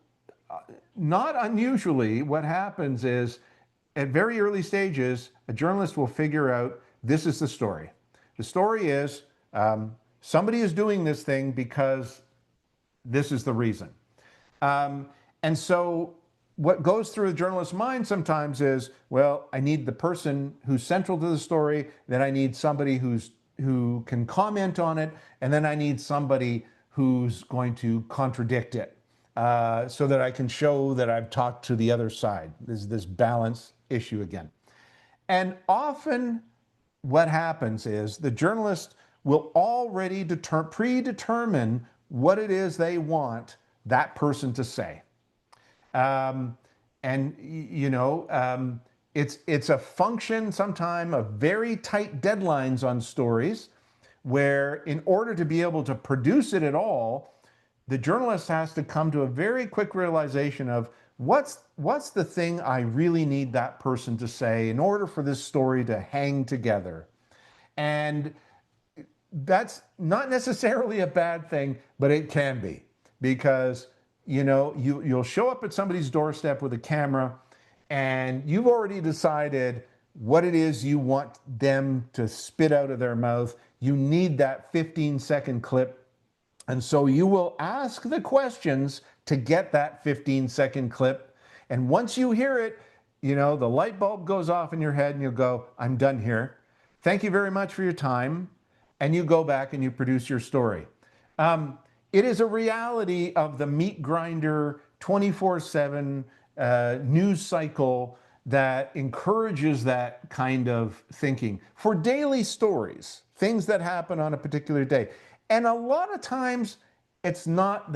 not unusually, what happens is, at very early stages, a journalist will figure out, this is the story. The story is, somebody is doing this thing because this is the reason. And so what goes through a journalist's mind sometimes is, well, I need the person who's central to the story, then I need somebody who can comment on it, and then I need somebody who's going to contradict it, so that I can show that I've talked to the other side. There's this balance issue again. And often what happens is the journalist will already predetermine what it is they want that person to say. it's a function sometime of very tight deadlines on stories, where in order to be able to produce it at all, the journalist has to come to a very quick realization of what's the thing I really need that person to say in order for this story to hang together. And that's not necessarily a bad thing, but it can be, because you'll show up at somebody's doorstep with a camera and you've already decided what it is you want them to spit out of their mouth. You need that 15-second clip. And so you will ask the questions to get that 15-second clip. And once you hear it, the light bulb goes off in your head and you'll go, I'm done here. Thank you very much for your time. And you go back and you produce your story. It is a reality of the meat grinder 24/7 news cycle that encourages that kind of thinking for daily stories, things that happen on a particular day. And a lot of times it's not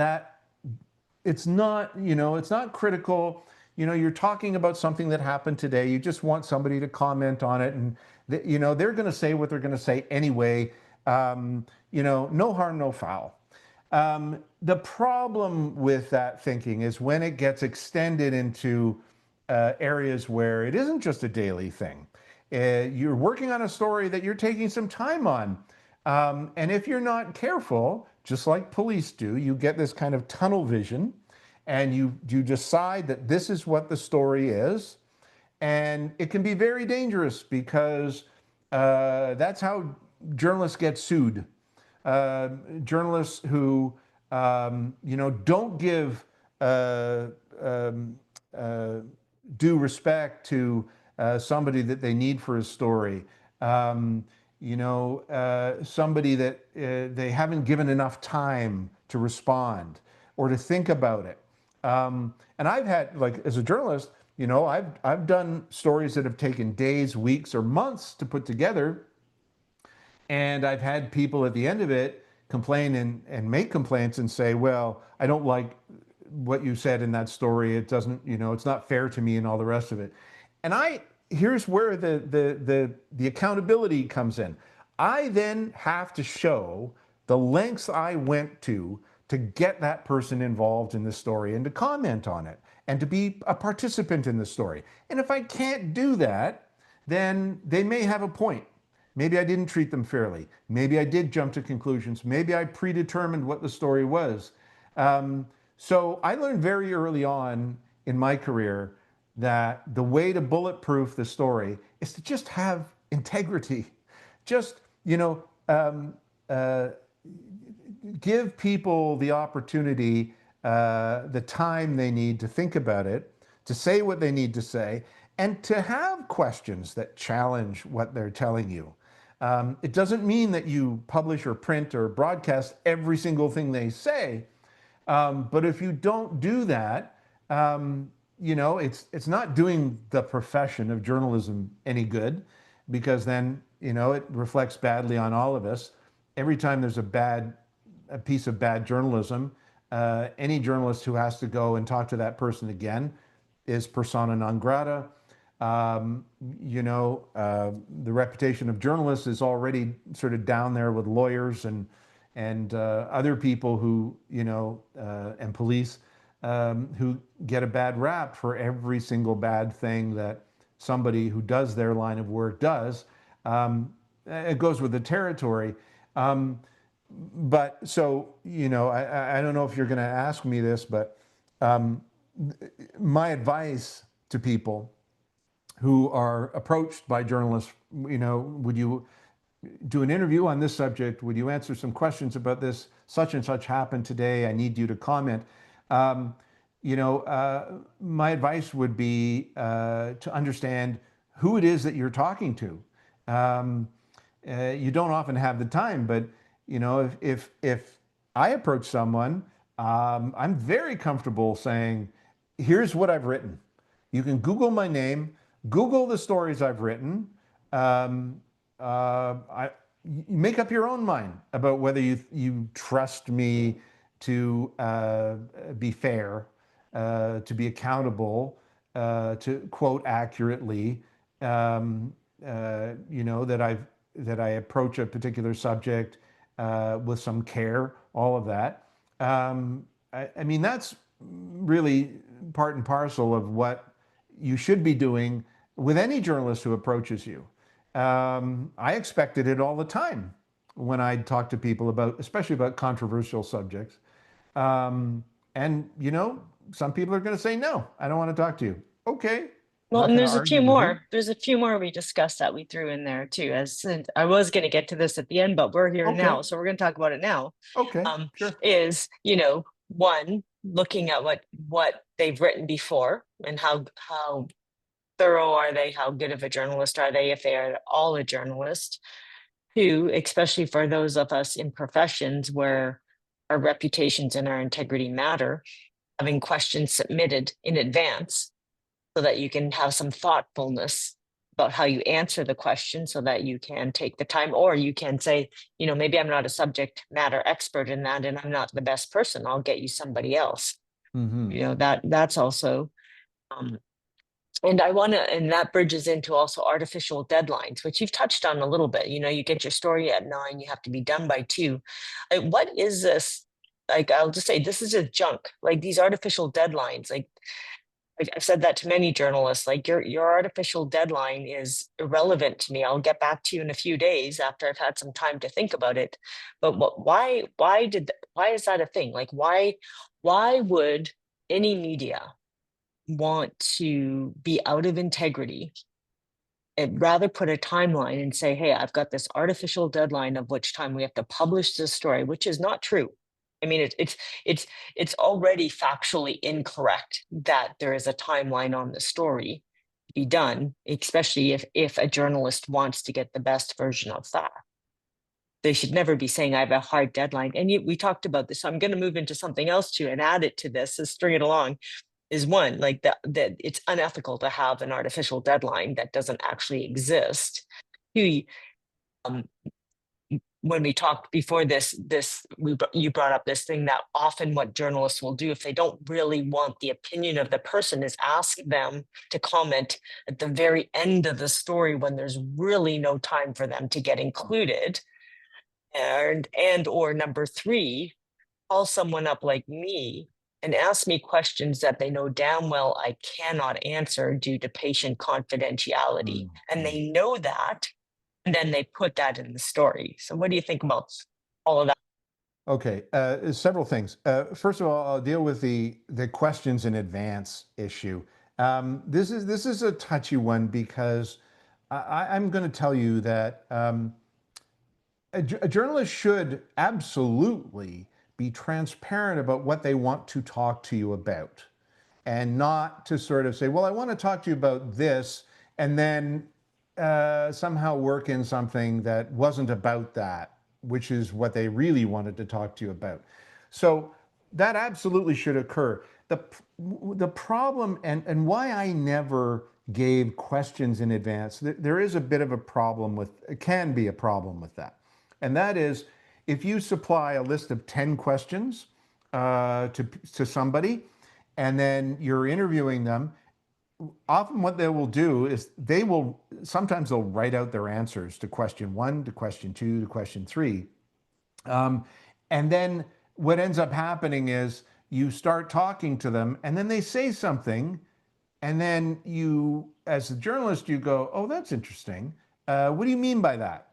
critical. You're talking about something that happened today. You just want somebody to comment on it, and they're going to say what they're going to say anyway. No harm, no foul. The problem with that thinking is when it gets extended into areas where it isn't just a daily thing. You're working on a story that you're taking some time on. And if you're not careful, just like police do, you get this kind of tunnel vision, and you decide that this is what the story is. And it can be very dangerous, because that's how journalists get sued. Journalists who don't give due respect to somebody that they need for a story. Somebody that they haven't given enough time to respond or to think about it. And I've had, like, as a journalist, I've done stories that have taken days, weeks, or months to put together. And I've had people at the end of it complain and make complaints and say, well, I don't like what you said in that story. It doesn't, it's not fair to me, and all the rest of it. And here's where the accountability comes in. I then have to show the lengths I went to get that person involved in the story and to comment on it and to be a participant in the story. And if I can't do that, then they may have a point. Maybe I didn't treat them fairly. Maybe I did jump to conclusions. Maybe I predetermined what the story was. So I learned very early on in my career that the way to bulletproof the story is to just have integrity. Just, give people the opportunity, the time they need to think about it, to say what they need to say, and to have questions that challenge what they're telling you. It doesn't mean that you publish or print or broadcast every single thing they say, but if you don't do that, it's not doing the profession of journalism any good, because then it reflects badly on all of us. Every time there's a piece of bad journalism, any journalist who has to go and talk to that person again is persona non grata. The reputation of journalists is already sort of down there with lawyers and other people who, and police, who get a bad rap for every single bad thing that somebody who does their line of work does. It goes with the territory. But so, I don't know if you're going to ask me this, but my advice to people who are approached by journalists, would you do an interview on this subject? Would you answer some questions about this? Such and such happened today. I need you to comment. My advice would be to understand who it is that you're talking to. You don't often have the time, but if I approach someone, I'm very comfortable saying, here's what I've written. You can Google my name, Google the stories I've written. You make up your own mind about whether you trust me to be fair, to be accountable, to quote accurately, that I approach a particular subject with some care, all of that. I mean, that's really part and parcel of what you should be doing with any journalist who approaches you. I expected it all the time when I talk to people about, especially about controversial subjects. Um, and some people are going to say, no, I don't want to talk to you. Okay, Well, not and going to there's a few argue with you. more. There's a few more we discussed that we threw in there too. As and I was going to get to this at the end, but we're here Okay, now, so we're going to talk about it now. okay, Um, sure. is one, looking at what they've written before and how thorough are they? How good of a journalist are they? If they are at all a journalist. Two, especially for those of us in professions where our reputations and our integrity matter, having questions submitted in advance so that you can have some thoughtfulness about how you answer the question so that you can take the time, or you can say, maybe I'm not a subject matter expert in that and I'm not the best person. I'll get you somebody else. Mm-hmm. That's also um, and and that bridges into also artificial deadlines, which you've touched on a little bit. You get your story at 9, you have to be done by 2. What is this? Like, I'll just say, this is a junk, like these artificial deadlines. Like, I've said that to many journalists, like your artificial deadline is irrelevant to me. I'll get back to you in a few days after I've had some time to think about it. But why is that a thing? Like, why would any media want to be out of integrity and rather put a timeline and say, hey, I've got this artificial deadline of which time we have to publish this story, which is not true. I mean, it's already factually incorrect that there is a timeline on the story to be done, especially if a journalist wants to get the best version of that. They should never be saying I have a hard deadline. And we talked about this. So I'm going to move into something else too and add it to this and string it along. Is one, like that it's unethical to have an artificial deadline that doesn't actually exist. Two, um, when we talked before you brought up this thing that often what journalists will do if they don't really want the opinion of the person is ask them to comment at the very end of the story when there's really no time for them to get included. And or number 3, call someone up like me and ask me questions that they know damn well I cannot answer due to patient confidentiality. And Mm-hmm. they know that, and then they put that in the story. So what do you think about all of that? Okay, several things. First of all, I'll deal with the questions in advance issue. This is a touchy one because I'm going to tell you that a journalist should absolutely be transparent about what they want to talk to you about, and not to sort of say, well, I want to talk to you about this, and then somehow work in something that wasn't about that, which is what they really wanted to talk to you about. So that absolutely should occur. The problem, and why I never gave questions in advance, there is a bit of a problem with, it can be a problem with that. And that is, if you supply a list of 10 questions to somebody, and then you're interviewing them, often what they will do is sometimes they'll write out their answers to question 1, to question 2, to question 3. And then what ends up happening is you start talking to them, and then they say something, and then you, as a journalist, you go, oh, that's interesting. What do you mean by that?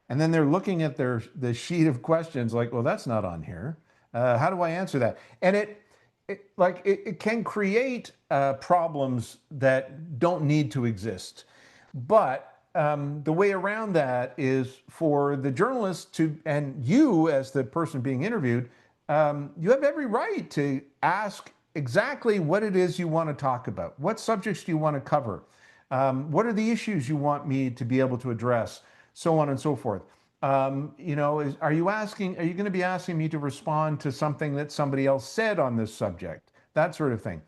And then they're looking at the sheet of questions like, well, that's not on here. How do I answer that? And it can create problems that don't need to exist. But the way around that is for the journalist to, and you as the person being interviewed, you have every right to ask exactly what it is you want to talk about. What subjects do you want to cover? What are the issues you want me to be able to address? So on and so forth. Are you going to be asking me to respond to something that somebody else said on this subject? That sort of thing.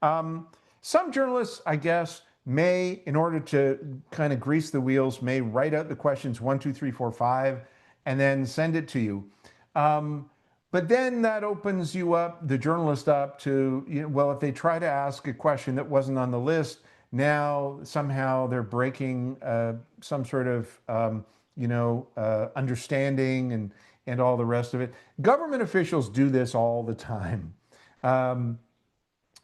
Some journalists, I guess, may, in order to kind of grease the wheels, may write out the questions 1, 2, 3, 4, 5, and then send it to you. But then that opens you up, the journalist up to, well, if they try to ask a question that wasn't on the list, now somehow they're breaking some sort of, understanding and all the rest of it. Government officials do this all the time. Um,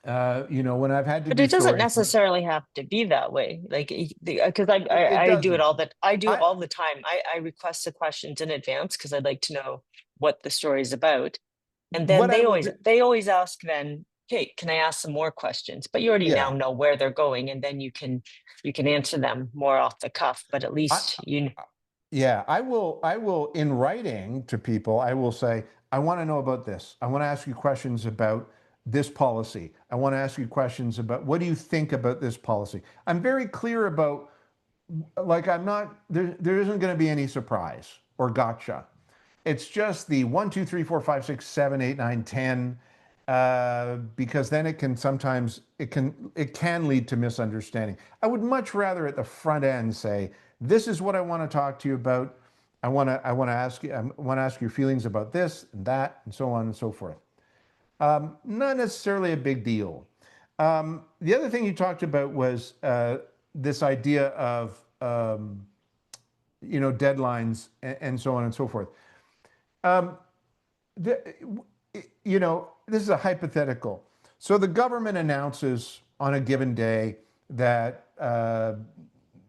when I've had to But do it doesn't stories for, necessarily have to be that way. Like, because it I do it doesn't. all that I do it I, all the time. I request the questions in advance because I'd like to know what the story is about. And then what I will do, they always ask then, okay, can I ask some more questions? But you already now yeah. know where they're going, and then you can answer them more off the cuff. But at I, least you Yeah, I will in writing to people, I will say, I want to know about this. I want to ask you questions about this policy. I want to ask you questions about what do you think about this policy? I'm very clear about, like, I'm not there isn't going to be any surprise or gotcha. It's just the 1, 2, 3, 4, 5, 6, 7, 8, 9, 10, because then it can lead to misunderstanding. I would much rather at the front end say, this is what I want to talk to you about. I want to ask your feelings about this and that and so on and so forth. Not necessarily a big deal. The other thing you talked about was this idea of deadlines and so on and so forth. Um, the, this is a hypothetical. So the government announces on a given day that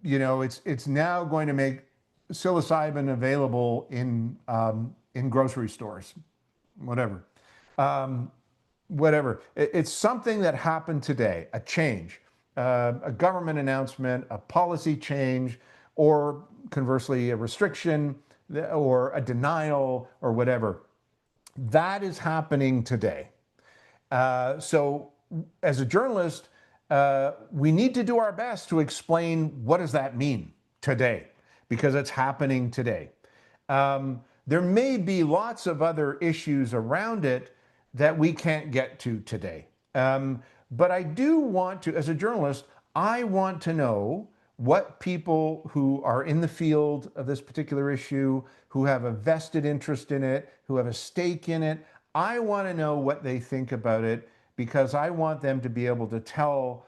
it's now going to make psilocybin available in grocery stores, whatever. Um, Whatever. It's something that happened today, a change, a government announcement, a policy change, or conversely, a restriction or a denial or whatever. That is happening today. So, as a journalist, we need to do our best to explain what does that mean today, because it's happening today. There may be lots of other issues around it that we can't get to today. But I do want to, as a journalist, I want to know what people who are in the field of this particular issue, who have a vested interest in it, who have a stake in it, I want to know what they think about it, because I want them to be able to tell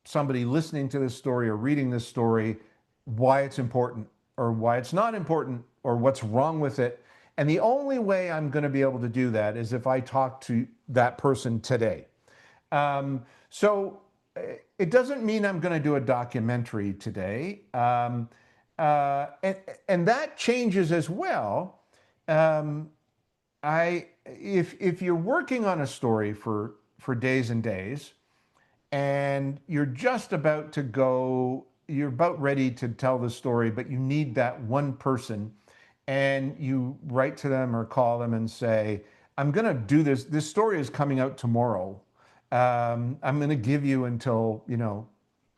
somebody listening to this story or reading this story why it's important or why it's not important or what's wrong with it. And the only way I'm going to be able to do that is if I talk to that person today. So it doesn't mean I'm going to do a documentary today. And that changes as well. Um, if you're working on a story for days and days, and you're about ready to tell the story, but you need that one person, and you write to them or call them and say, I'm going to do this. This story is coming out tomorrow. I'm going to give you until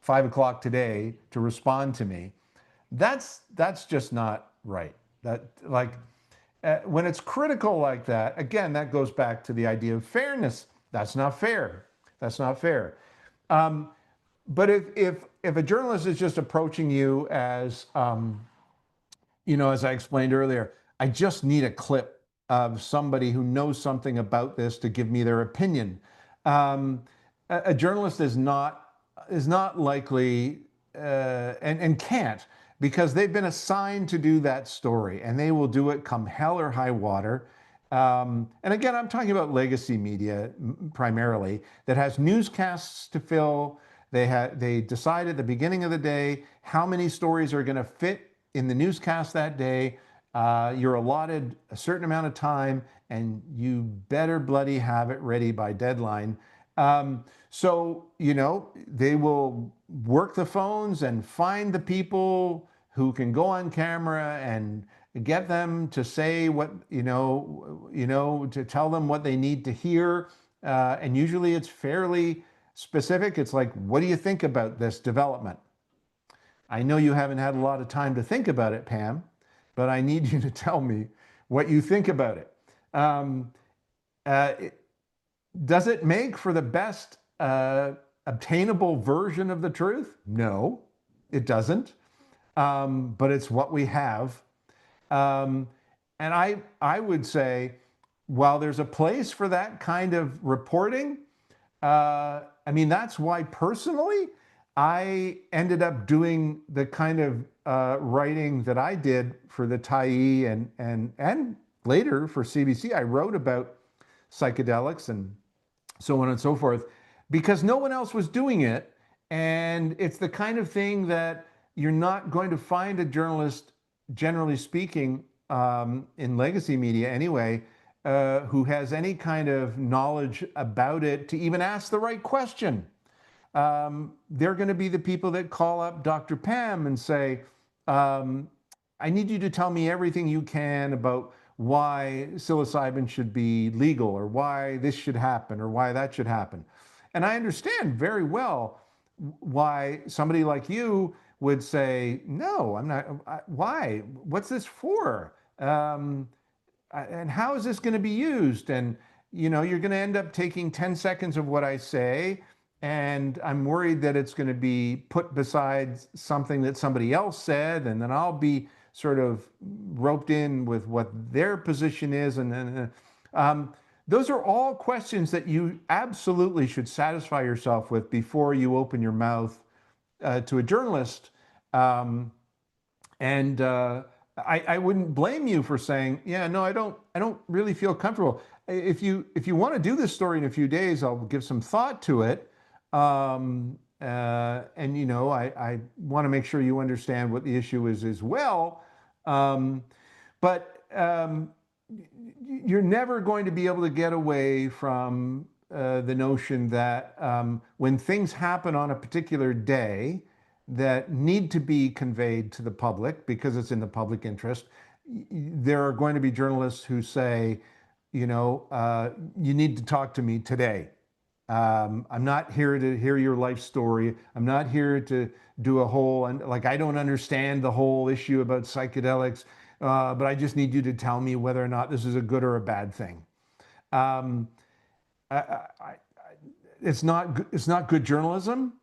5 o'clock today to respond to me. That's just not right. That like when it's critical like that, again, that goes back to the idea of fairness. That's not fair. That's not fair. Um, but if a journalist is just approaching you as as I explained earlier, I just need a clip of somebody who knows something about this to give me their opinion. A journalist is not likely and can't, because they've been assigned to do that story, and they will do it come hell or high water. And again, I'm talking about legacy media primarily, that has newscasts to fill. They decide at the beginning of the day how many stories are going to fit in the newscast that day. You're allotted a certain amount of time, and you better bloody have it ready by deadline. So they will work the phones and find the people who can go on camera and get them to say what, to tell them what they need to hear. And usually it's fairly specific. It's like, what do you think about this development? I know you haven't had a lot of time to think about it, Pam, but I need you to tell me what you think about it. Um, uh, it- does it make for the best obtainable version of the truth? No, it doesn't. But it's what we have. Um, and I would say while there's a place for that kind of reporting, I mean, that's why personally I ended up doing the kind of writing that I did for the Tyee and later for CBC. I wrote about psychedelics and so on and so forth, because no one else was doing it. And it's the kind of thing that you're not going to find a journalist, generally speaking, in legacy media anyway, who has any kind of knowledge about it to even ask the right question. They're going to be the people that call up Dr. Pam and say, um, I need you to tell me everything you can about why psilocybin should be legal, or why this should happen, or why that should happen. And I understand very well why somebody like you would say, no, I'm not. Why? What's this for? And how is this going to be used? And you're going to end up taking 10 seconds of what I say, and I'm worried that it's going to be put beside something that somebody else said, and then I'll be sort of roped in with what their position is. And then those are all questions that you absolutely should satisfy yourself with before you open your mouth to a journalist. And I wouldn't blame you for saying, yeah, no, I don't really feel comfortable. If you want to do this story in a few days, I'll give some thought to it. And I want to make sure you understand what the issue is as well. But you're never going to be able to get away from the notion that when things happen on a particular day that need to be conveyed to the public because it's in the public interest, there are going to be journalists who say, you need to talk to me today. I'm not here to hear your life story. I'm not here to do a whole, and like, I don't understand the whole issue about psychedelics, but I just need you to tell me whether or not this is a good or a bad thing. Um, I, it's not good journalism.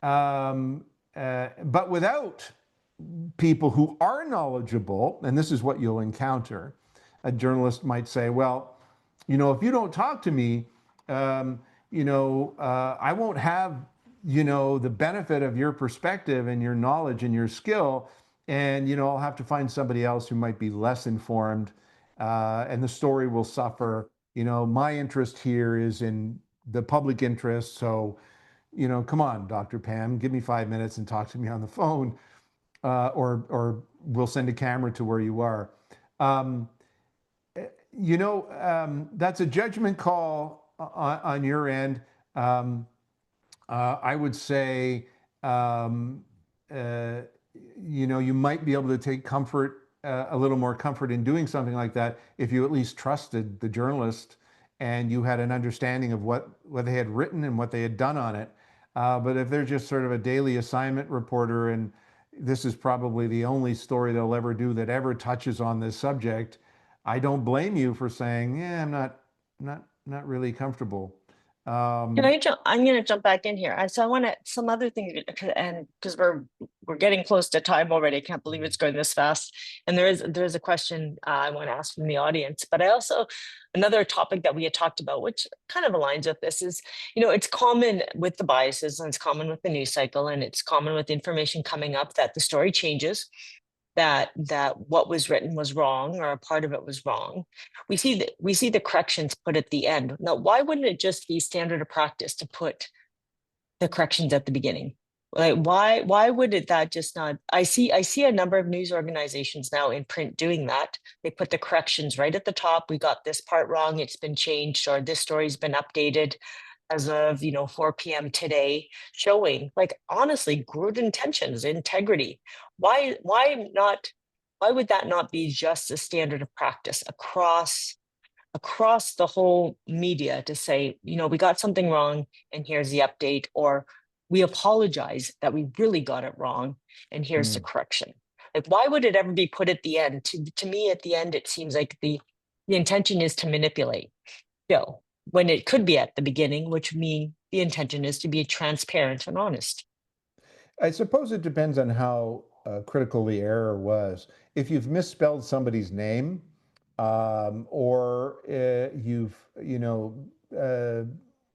But without people who are knowledgeable, and this is what you'll encounter, a journalist might say, well, if you don't talk to me, I won't have, the benefit of your perspective and your knowledge and your skill. And, I'll have to find somebody else who might be less informed, and the story will suffer. My interest here is in the public interest. So, come on, Dr. Pam, give me 5 minutes and talk to me on the phone, or we'll send a camera to where you are. Um, that's a judgment call on your end. I would say, uh, you might be able to take comfort, a little more comfort in doing something like that if you at least trusted the journalist and you had an understanding of what they had written and what they had done on it. But if they're just sort of a daily assignment reporter, and this is probably the only story they'll ever do that ever touches on this subject, I don't blame you for saying, yeah, I'm not really comfortable. Can Um, I jump? I'm going to jump back in here. So I want to some other things, and because we're getting close to time already. I can't believe it's going this fast. And there is a question I want to ask from the audience. But I also, another topic that we had talked about, which kind of aligns with this, is it's common with the biases, and it's common with the news cycle, and it's common with information coming up that the story changes, that what was written was wrong, or a part of it was wrong. We see the corrections put at the end. Now, why wouldn't it just be standard of practice to put the corrections at the beginning? Like, why would it that just not? I see a number of news organizations now in print doing that. They put the corrections right at the top. We got this part wrong, it's been changed, or this story's been updated as of 4 p.m. today, showing, like, honestly, good intentions, integrity. Why would that not be just a standard of practice across the whole media, to say, we got something wrong and here's the update, or we apologize that we really got it wrong and here's the hmm. correction? Like, why would it ever be put at the end? To me, at the end, it seems like the intention is to manipulate. No, when it could be at the beginning, which mean the intention is to be transparent and honest. I suppose it depends on how critical the error was. If you've misspelled somebody's name, or you've,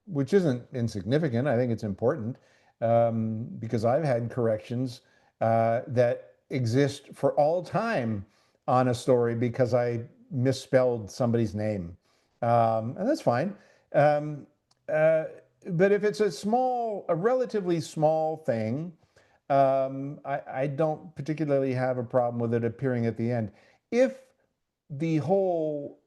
which isn't insignificant. I think it's important because I've had corrections that exist for all time on a story because I misspelled somebody's name. And that's fine. Um, uh, but if it's a relatively small thing, I don't particularly have a problem with it appearing at the end. If the whole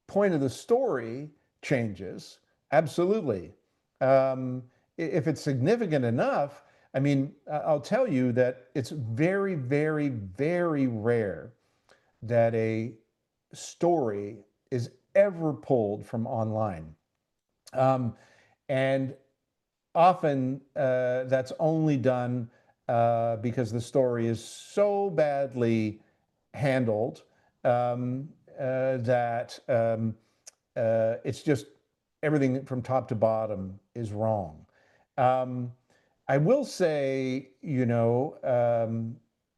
point of the story changes, absolutely. If it's significant enough, I mean, I'll tell you that it's very, very, very rare that a story is ever pulled from online. Um, and often that's only done because the story is so badly handled that it's just everything from top to bottom is wrong. Um, I will say, I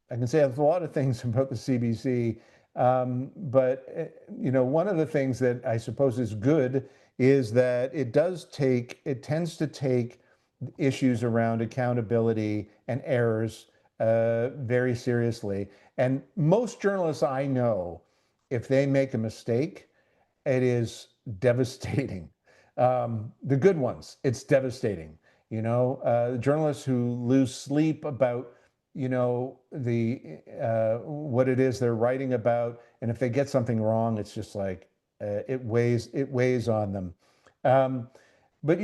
can say a lot of things about the CBC, but one of the things that I suppose is good is that it tends to take issues around accountability and errors very seriously. And most journalists I know, if they make a mistake, it is devastating. The good ones, it's devastating. Journalists who lose sleep about, the what it is they're writing about, and if they get something wrong, it's just like it weighs on them. Um, but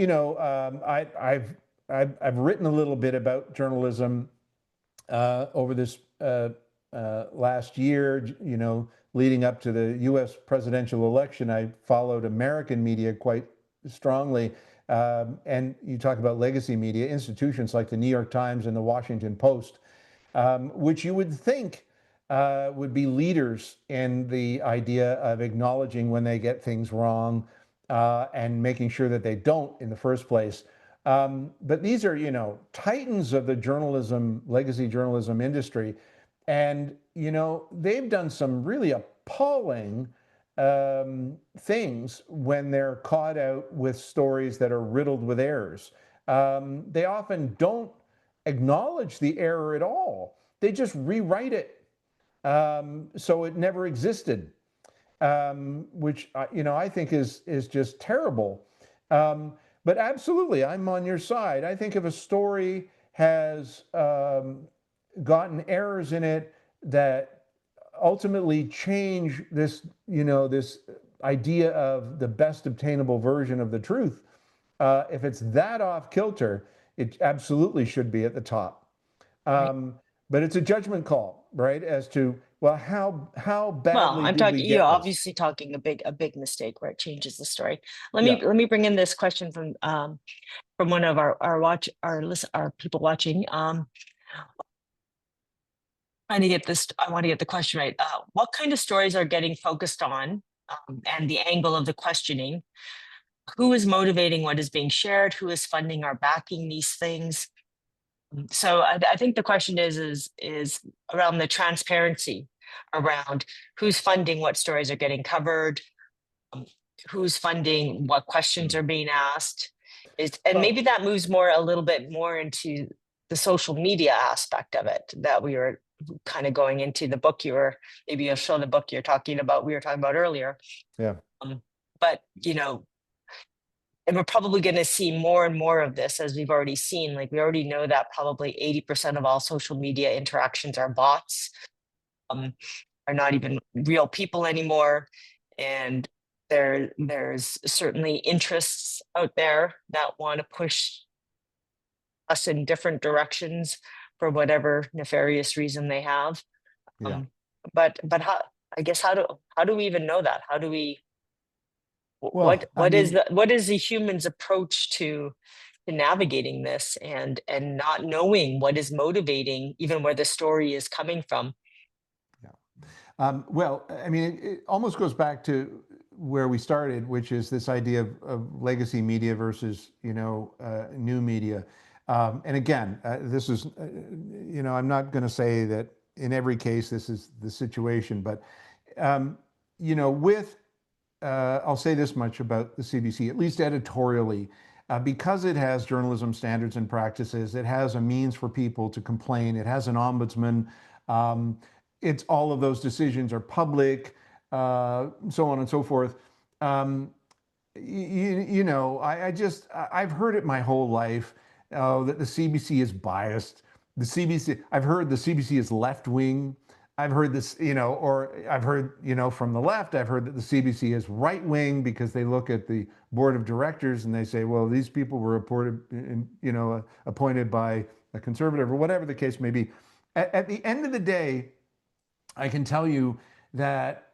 I've written a little bit about journalism over this last year, leading up to the US presidential election. I followed American media quite strongly. And you talk about legacy media, institutions like the New York Times and the Washington Post, which you would think would be leaders in the idea of acknowledging when they get things wrong and making sure that they don't in the first place. But these are, titans of the legacy journalism industry. And, they've done some really appalling things when they're caught out with stories that are riddled with errors. They often don't acknowledge the error at all. They just rewrite it so it never existed, which I think is just terrible. Um, but absolutely, I'm on your side. I think if a story has gotten errors in it that ultimately change this idea of the best obtainable version of the truth, if it's that off kilter, it absolutely should be at the top. Right. Um, but it's a judgment call, right? As to, well, how Well, badly I'm did we talking, you're get this? obviously talking a big mistake where it changes the story. Let Yeah. me let me bring in this question from one of our people watching. Trying to get this, I want to get the question right. What kind of stories are getting focused on, and the angle of the questioning? Who is motivating what is being shared? Who is funding or backing these things? So I think the question is around the transparency around who's funding what stories are getting covered, um, who's funding what questions Mm. are being asked. And maybe Well, that moves more a little bit more into the social media aspect of it that we were kind of going into the book maybe you'll show the book we were talking about earlier. yeah, Um, but and we're probably going to see more and more of this, as we've already seen. Like, we already know that probably 80% of all social media interactions are bots, um, are not even real people anymore. And there's certainly interests out there that want to push us in different directions for whatever nefarious reason they have. yeah. Um, but how, I guess, how do we even know that? How do we, Well, I mean, what is the human's approach to navigating this and not knowing what is motivating even where the story is coming from? yeah. Well, I mean, it almost goes back to where we started, which is this idea of legacy media versus, new media. And again, this is, I'm not going to say that in every case this is the situation, but um, with I'll say this much about the CBC, at least editorially, because it has journalism standards and practices, it has a means for people to complain, it has an ombudsman, um, it's all of those decisions are public, so on and so forth. Um, I've heard it my whole life that the CBC is biased. I've heard the CBC is left wing. I've heard this, or I've heard, from the left, I've heard that the CBC is right wing because they look at the board of directors and they say, well, these people were appointed by a conservative or whatever the case may be. At the end of the day, I can tell you that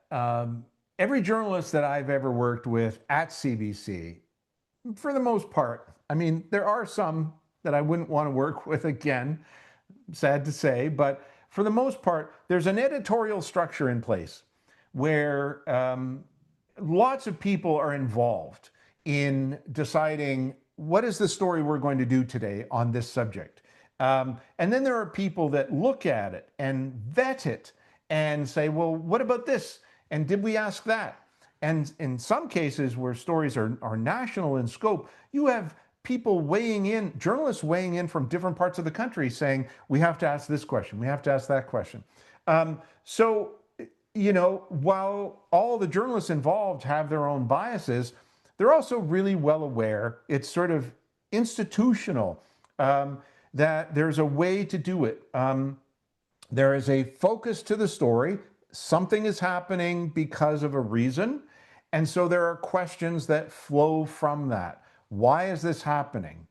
every journalist that I've ever worked with at CBC, for the most part, I mean, there are some that I wouldn't want to work with again, sad to say, but for the most part, there's an editorial structure in place where lots of people are involved in deciding what is the story we're going to do today on this subject. And then there are people that look at it and vet it and say, well, what about this? And did we ask that? And in some cases where stories are national in scope, you have people weighing in, journalists weighing in from different parts of the country saying, we have to ask this question, we have to ask that question. So, while all the journalists involved have their own biases, they're also really well aware, it's sort of institutional, that there's a way to do it. There is a focus to the story. Something is happening because of a reason. And so there are questions that flow from that. Why is this happening?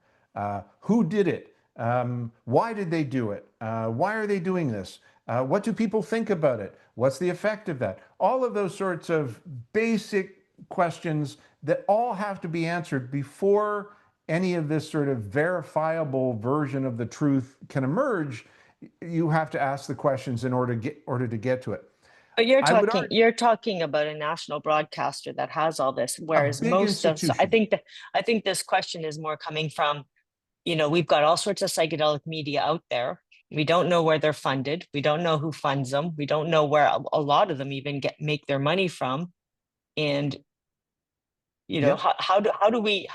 Who did it? Why did they do it? Why are they doing this? What do people think about it? What's the effect of that? All of those sorts of basic questions that all have to be answered before any of this sort of verifiable version of the truth can emerge. You have to ask the questions in order to get to it. But I would argue you're talking about a national broadcaster that has all this, a whereas big so institution. I think this question is more coming from, we've got all sorts of psychedelic media out there. We don't know where they're funded. We don't know who funds them. We don't know where a lot of them even make their money from. And Yep. how do we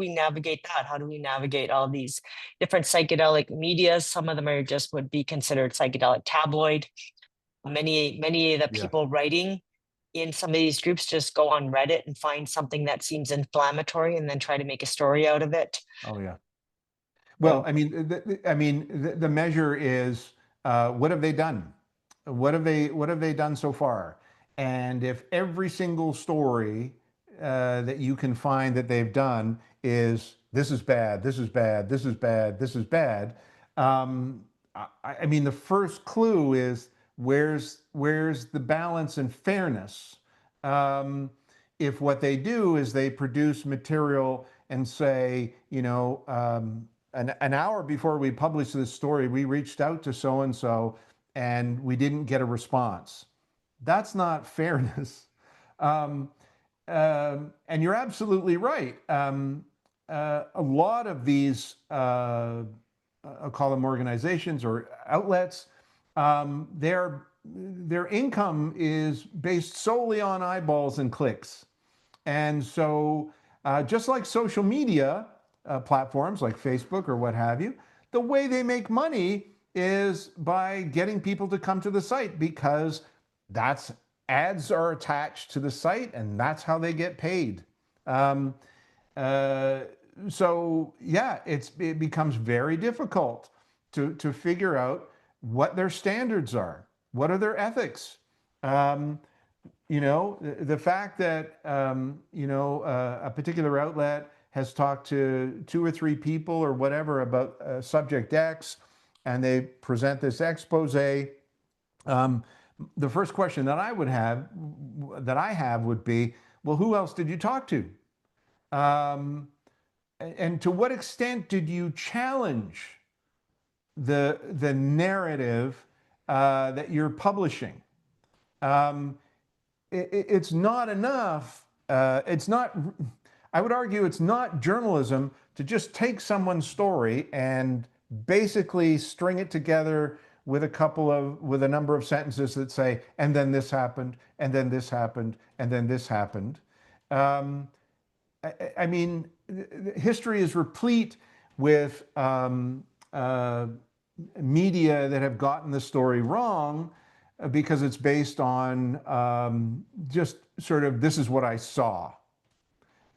navigate that? How do we navigate all these different psychedelic medias? Some of them are just would be considered psychedelic tabloid. Many of the Yeah. people writing in some of these groups just go on Reddit and find something that seems inflammatory and then try to make a story out of it. Oh, yeah. Well, So I mean, the measure is what have they done? What have they done so far? And if every single story that you can find that they've done is this is bad, this is bad, this is bad, this is bad, um, I mean, the first clue is where's the balance and fairness? Um, if what they do is they produce material and say, an hour before we published this story, we reached out to so and so and we didn't get a response. That's not fairness. Um, and you're absolutely right. A lot of these, I'll call them organizations or outlets, their income is based solely on eyeballs and clicks. And so, just like social media platforms like Facebook or what have you, the way they make money is by getting people to come to the site because that's ads are attached to the site and that's how they get paid. Um, uh, so yeah, it becomes very difficult to figure out what their standards are, what are their ethics. Um, the fact that a particular outlet has talked to 2 or 3 people or whatever about subject X, and they present this expose. Um, the first question that I have would be, well, who else did you talk to? And to what extent did you challenge the narrative that you're publishing? Um, it's not enough. It's not, I would argue it's not journalism to just take someone's story and basically string it together with a number of sentences that say, and then this happened, and then this happened, and then this happened. Um, I mean, history is replete with media that have gotten the story wrong because it's based on just sort of, this is what I saw.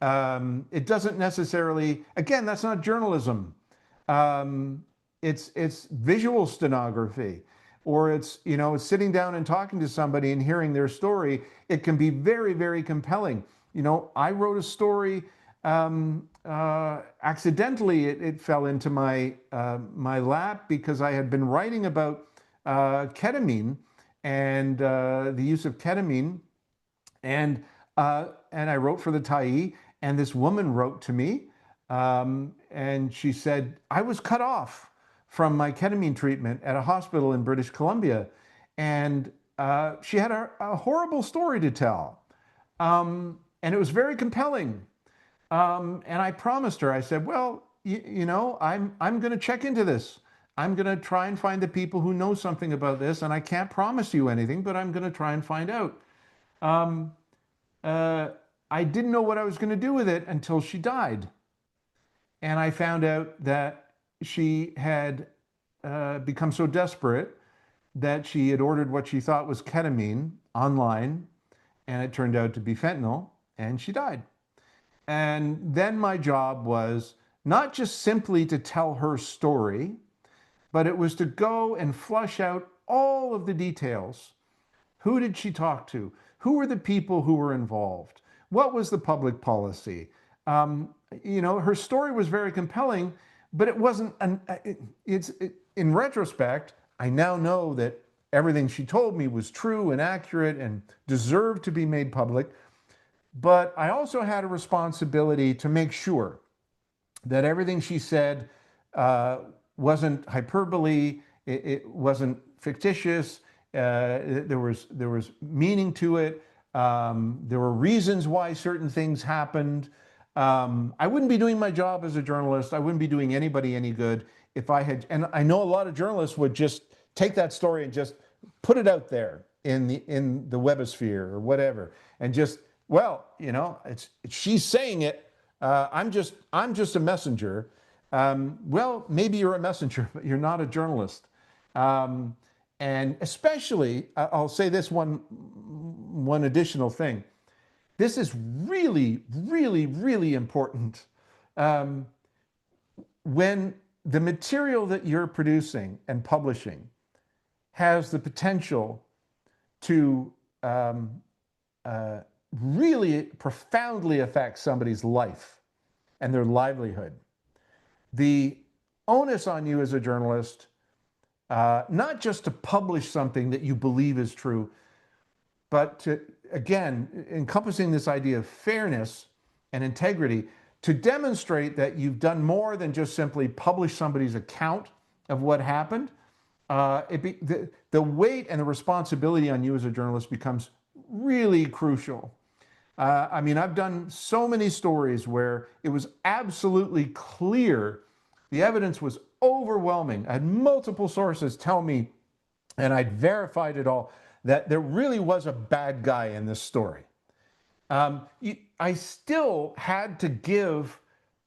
It doesn't necessarily, again, that's not journalism. It's visual stenography, or it's, you know, sitting down and talking to somebody and hearing their story. It can be very, very compelling. You know, I wrote a story accidentally. It fell into my my lap because I had been writing about ketamine and the use of ketamine, and I wrote for the Tyee, and this woman wrote to me, and she said, I was cut off from my ketamine treatment at a hospital in British Columbia, and she had a horrible story to tell, and it was very compelling. And I promised her, I said, well, you know, I'm going to check into this. I'm going to try and find the people who know something about this, and I can't promise you anything, but I'm going to try and find out. I didn't know what I was going to do with it until she died. And I found out that she had become so desperate that she had ordered what she thought was ketamine online, and it turned out to be fentanyl, and she died. And then my job was not just simply to tell her story, but it was to go and flush out all of the details. Who did she talk to? Who were the people who were involved? What was the public policy? You know, her story was very compelling, but it wasn't, in retrospect, I now know that everything she told me was true and accurate and deserved to be made public. But I also had a responsibility to make sure that everything she said wasn't hyperbole, it wasn't fictitious, there was meaning to it, there were reasons why certain things happened. I wouldn't be doing my job as a journalist, I wouldn't be doing anybody any good if I had, and I know a lot of journalists would just take that story and just put it out there in the webosphere or whatever, and just, well, you know, she's saying it. I'm just a messenger. Well, maybe you're a messenger, but you're not a journalist. And especially, I'll say this one additional thing. This is really, really, really important. When the material that you're producing and publishing has the potential to really profoundly affect somebody's life and their livelihood, the onus on you as a journalist, not just to publish something that you believe is true, but to, again, encompassing this idea of fairness and integrity, to demonstrate that you've done more than just simply publish somebody's account of what happened. The weight and the responsibility on you as a journalist becomes really crucial. I mean, I've done so many stories where it was absolutely clear, the evidence was overwhelming. I had multiple sources tell me, and I'd verified it all, that there really was a bad guy in this story. I still had to give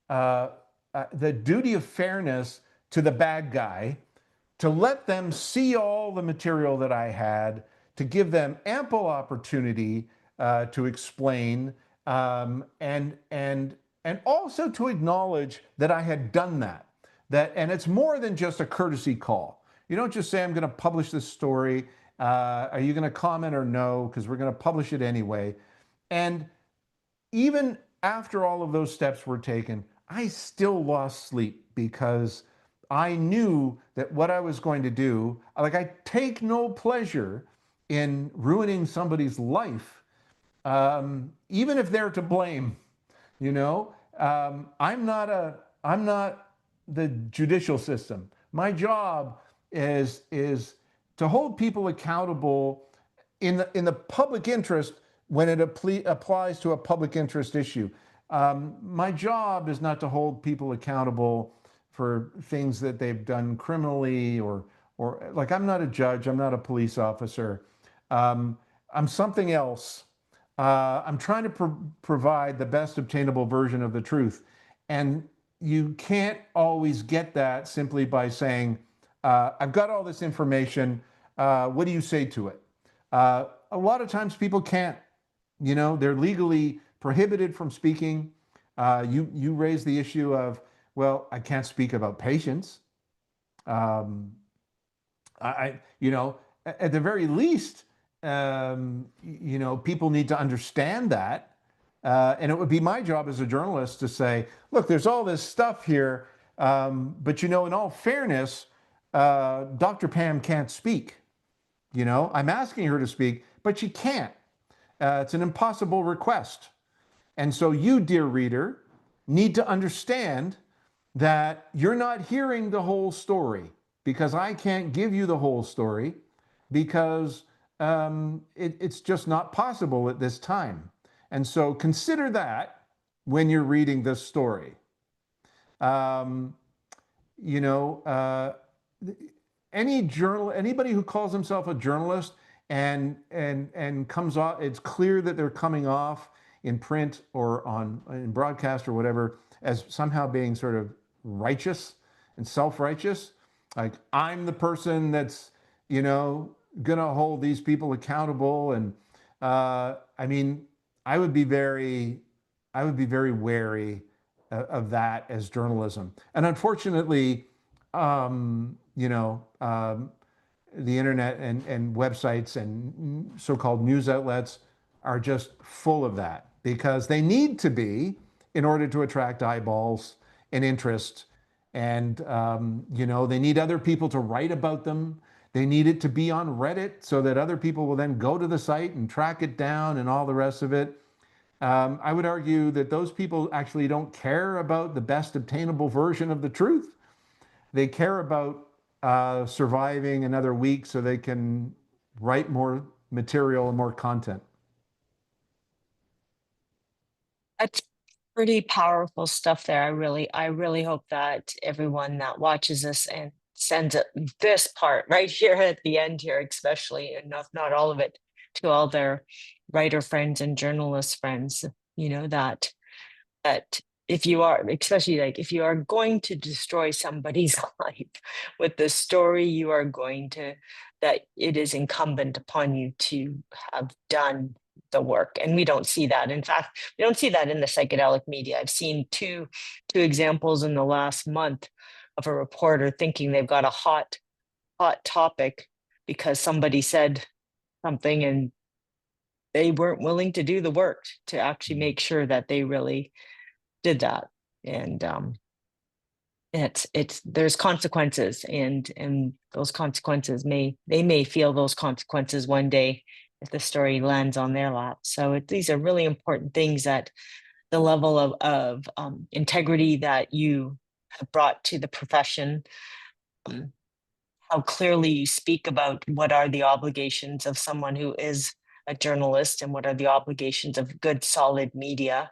the duty of fairness to the bad guy, to let them see all the material that I had, to give them ample opportunity to explain, and also to acknowledge that I had done that. And it's more than just a courtesy call. You don't just say, I'm going to publish this story. Are you going to comment or no? Because we're going to publish it anyway. And even after all of those steps were taken, I still lost sleep because I knew that what I was going to do, like, I take no pleasure in ruining somebody's life, even if they're to blame. You know, I'm not the judicial system. My job is to hold people accountable in the public interest when it applies to a public interest issue. My job is not to hold people accountable for things that they've done criminally or or like I'm not a judge, I'm not a police officer. Um, I'm something else. I'm trying to provide the best obtainable version of the truth. And you can't always get that simply by saying, I've got all this information. What do you say to it? A lot of times people can't, they're legally prohibited from speaking. You raise the issue of, well, I can't speak about patients. Um, at the very least, people need to understand that. And it would be my job as a journalist to say, look, there's all this stuff here, but in all fairness, Dr. Pam can't speak. I'm asking her to speak, but she can't. It's an impossible request. And so you, dear reader, need to understand that you're not hearing the whole story, because I can't give you the whole story, because it's just not possible at this time. And so consider that when you're reading this story. Um, you know, uh, anybody who calls himself a journalist and comes off, it's clear that they're coming off in print or in broadcast or whatever as somehow being sort of righteous and self-righteous. Like, I'm the person that's, gonna hold these people accountable. And I mean, I would be very, wary of that as journalism. And unfortunately, the internet and websites and so-called news outlets are just full of that, because they need to be in order to attract eyeballs and interest. And, they need other people to write about them. They need it to be on Reddit so that other people will then go to the site and track it down and all the rest of it. I would argue that those people actually don't care about the best obtainable version of the truth. They care about surviving another week so they can write more material and more content. That's pretty powerful stuff there. I really hope that everyone that watches this and sends this part right here at the end here, especially, and not all of it, to all their writer friends and journalist friends, that if you are, especially like if you are going to destroy somebody's life with the story, that it is incumbent upon you to have done the work. And we don't see that. In fact, we don't see that in the psychedelic media. I've seen two examples in the last month of a reporter thinking they've got a hot topic because somebody said something, and they weren't willing to do the work to actually make sure that they really did that. And it's there's consequences, and those consequences may feel those consequences one day if the story lands on their lap. So these are really important things, that the level of integrity that you have brought to the profession, how clearly you speak about what are the obligations of someone who is a journalist and what are the obligations of good solid media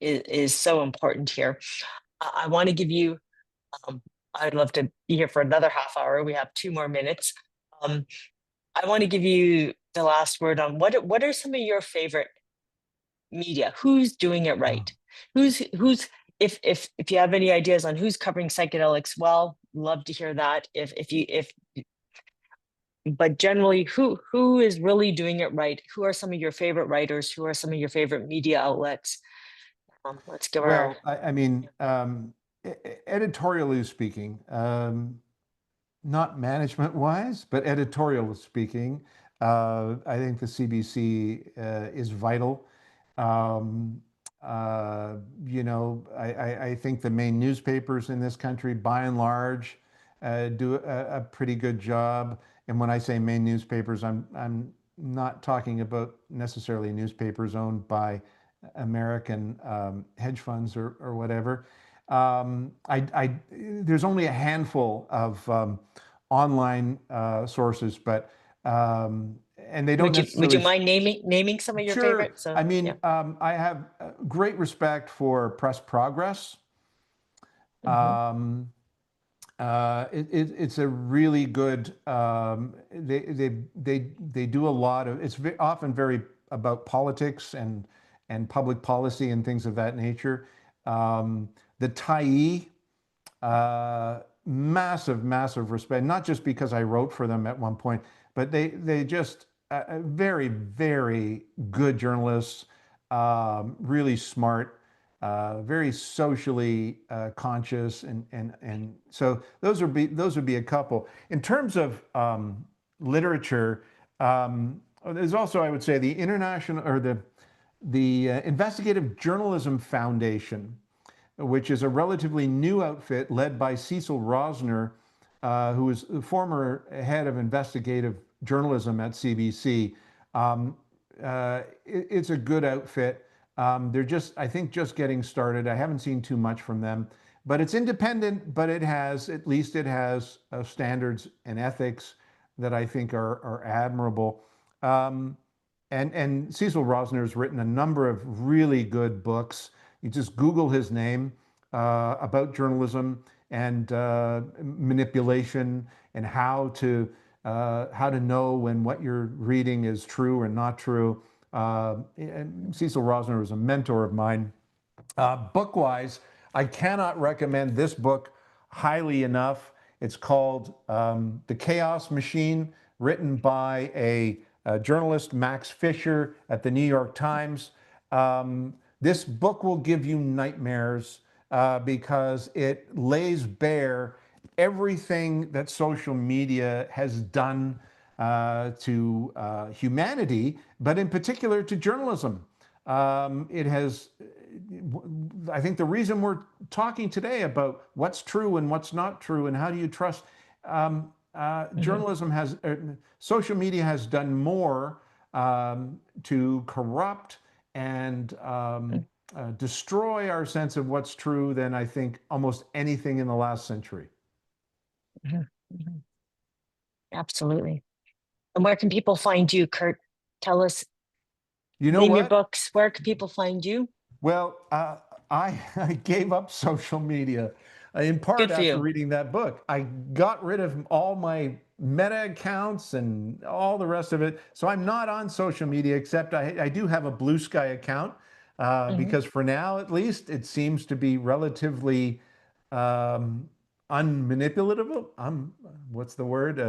is so important here. I want to give you, I'd love to be here for another half hour. We have 2 more minutes. I want to give you the last word on what are some of your favorite media? Who's doing it right? Who's if you have any ideas on who's covering psychedelics well, love to hear that. But generally, who is really doing it right? Who are some of your favorite writers? Who are some of your favorite media outlets? Let's give our. Well, I mean, editorially speaking, not management wise, but editorially speaking, I think the CBC is vital. Um, I think the main newspapers in this country, by and large, do a pretty good job. And when I say main newspapers, I'm not talking about necessarily newspapers owned by American hedge funds or whatever. There's only a handful of online sources, but and they don't Would you necessarily. mind naming some of your Sure. favorites? So I mean, yeah. I have great respect for Press Progress. Mhm. Um, It's a really good. They do a lot of. It's often very about politics and public policy and things of that nature. The Tyee, massive respect. Not just because I wrote for them at one point, but they just very good journalists. Really smart, very socially conscious, and so those would be a couple. In terms of literature, there's also, I would say, the international or the Investigative Journalism Foundation, which is a relatively new outfit led by Cecil Rosner, who is the former head of investigative journalism at CBC. It's a good outfit. They're just, I think, just getting started. I haven't seen too much from them, but it's independent, but it has, at least it has standards and ethics that I think are admirable. And Cecil Rosner has written a number of really good books. You just Google his name, about journalism and manipulation, and how to know when what you're reading is true or not true. And Cecil Rosner was a mentor of mine. Book-wise, I cannot recommend this book highly enough. It's called The Chaos Machine, written by a journalist, Max Fisher, at the New York Times. This book will give you nightmares because it lays bare everything that social media has done to humanity, but in particular to journalism. It has, I think the reason we're talking today about what's true and what's not true and how do you trust, journalism has, social media has done more to corrupt and destroy our sense of what's true than I think almost anything in the last century. Mhm, mhm. Absolutely. And where can people find you, Curt? Tell us, You know name your what? books. Where can people find you? Well, I gave up social media in part Good for after you. reading that book. I got rid of all my Meta accounts and all the rest of it. So I'm not on social media, except I do have a Blue Sky account Mhm, because for now, at least, it seems to be relatively um, unmanipulable. What's the word?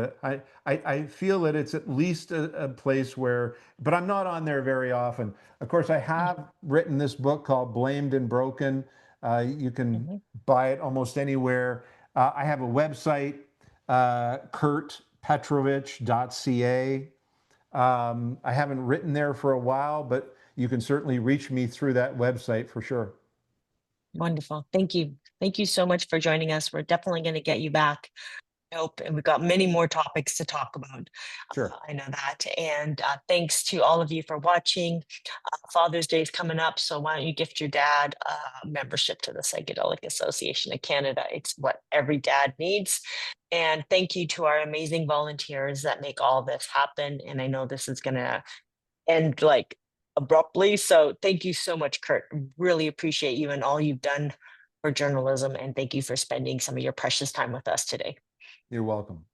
I feel that it's at least a place where, but I'm not on there very often. Of course, I mhm, have written this book called Blamed and Broken. You can mhm. buy it almost anywhere. I have a website, curtpetrovich.ca. I haven't written there for a while, but you can certainly reach me through that website for sure. Wonderful. Thank you. Thank you so much for joining us. We're definitely going to get you back. I hope, and we've got many more topics to talk about. Sure. I know that. And thanks to all of you for watching. Father's Day is coming up, so why don't you gift your dad membership to the Psychedelic Association of Canada? It's what every dad needs. And thank you to our amazing volunteers that make all this happen. And I know this is going to end like abruptly. So thank you so much, Curt. Really appreciate you and all you've done for journalism. And thank you for spending some of your precious time with us today. You're welcome.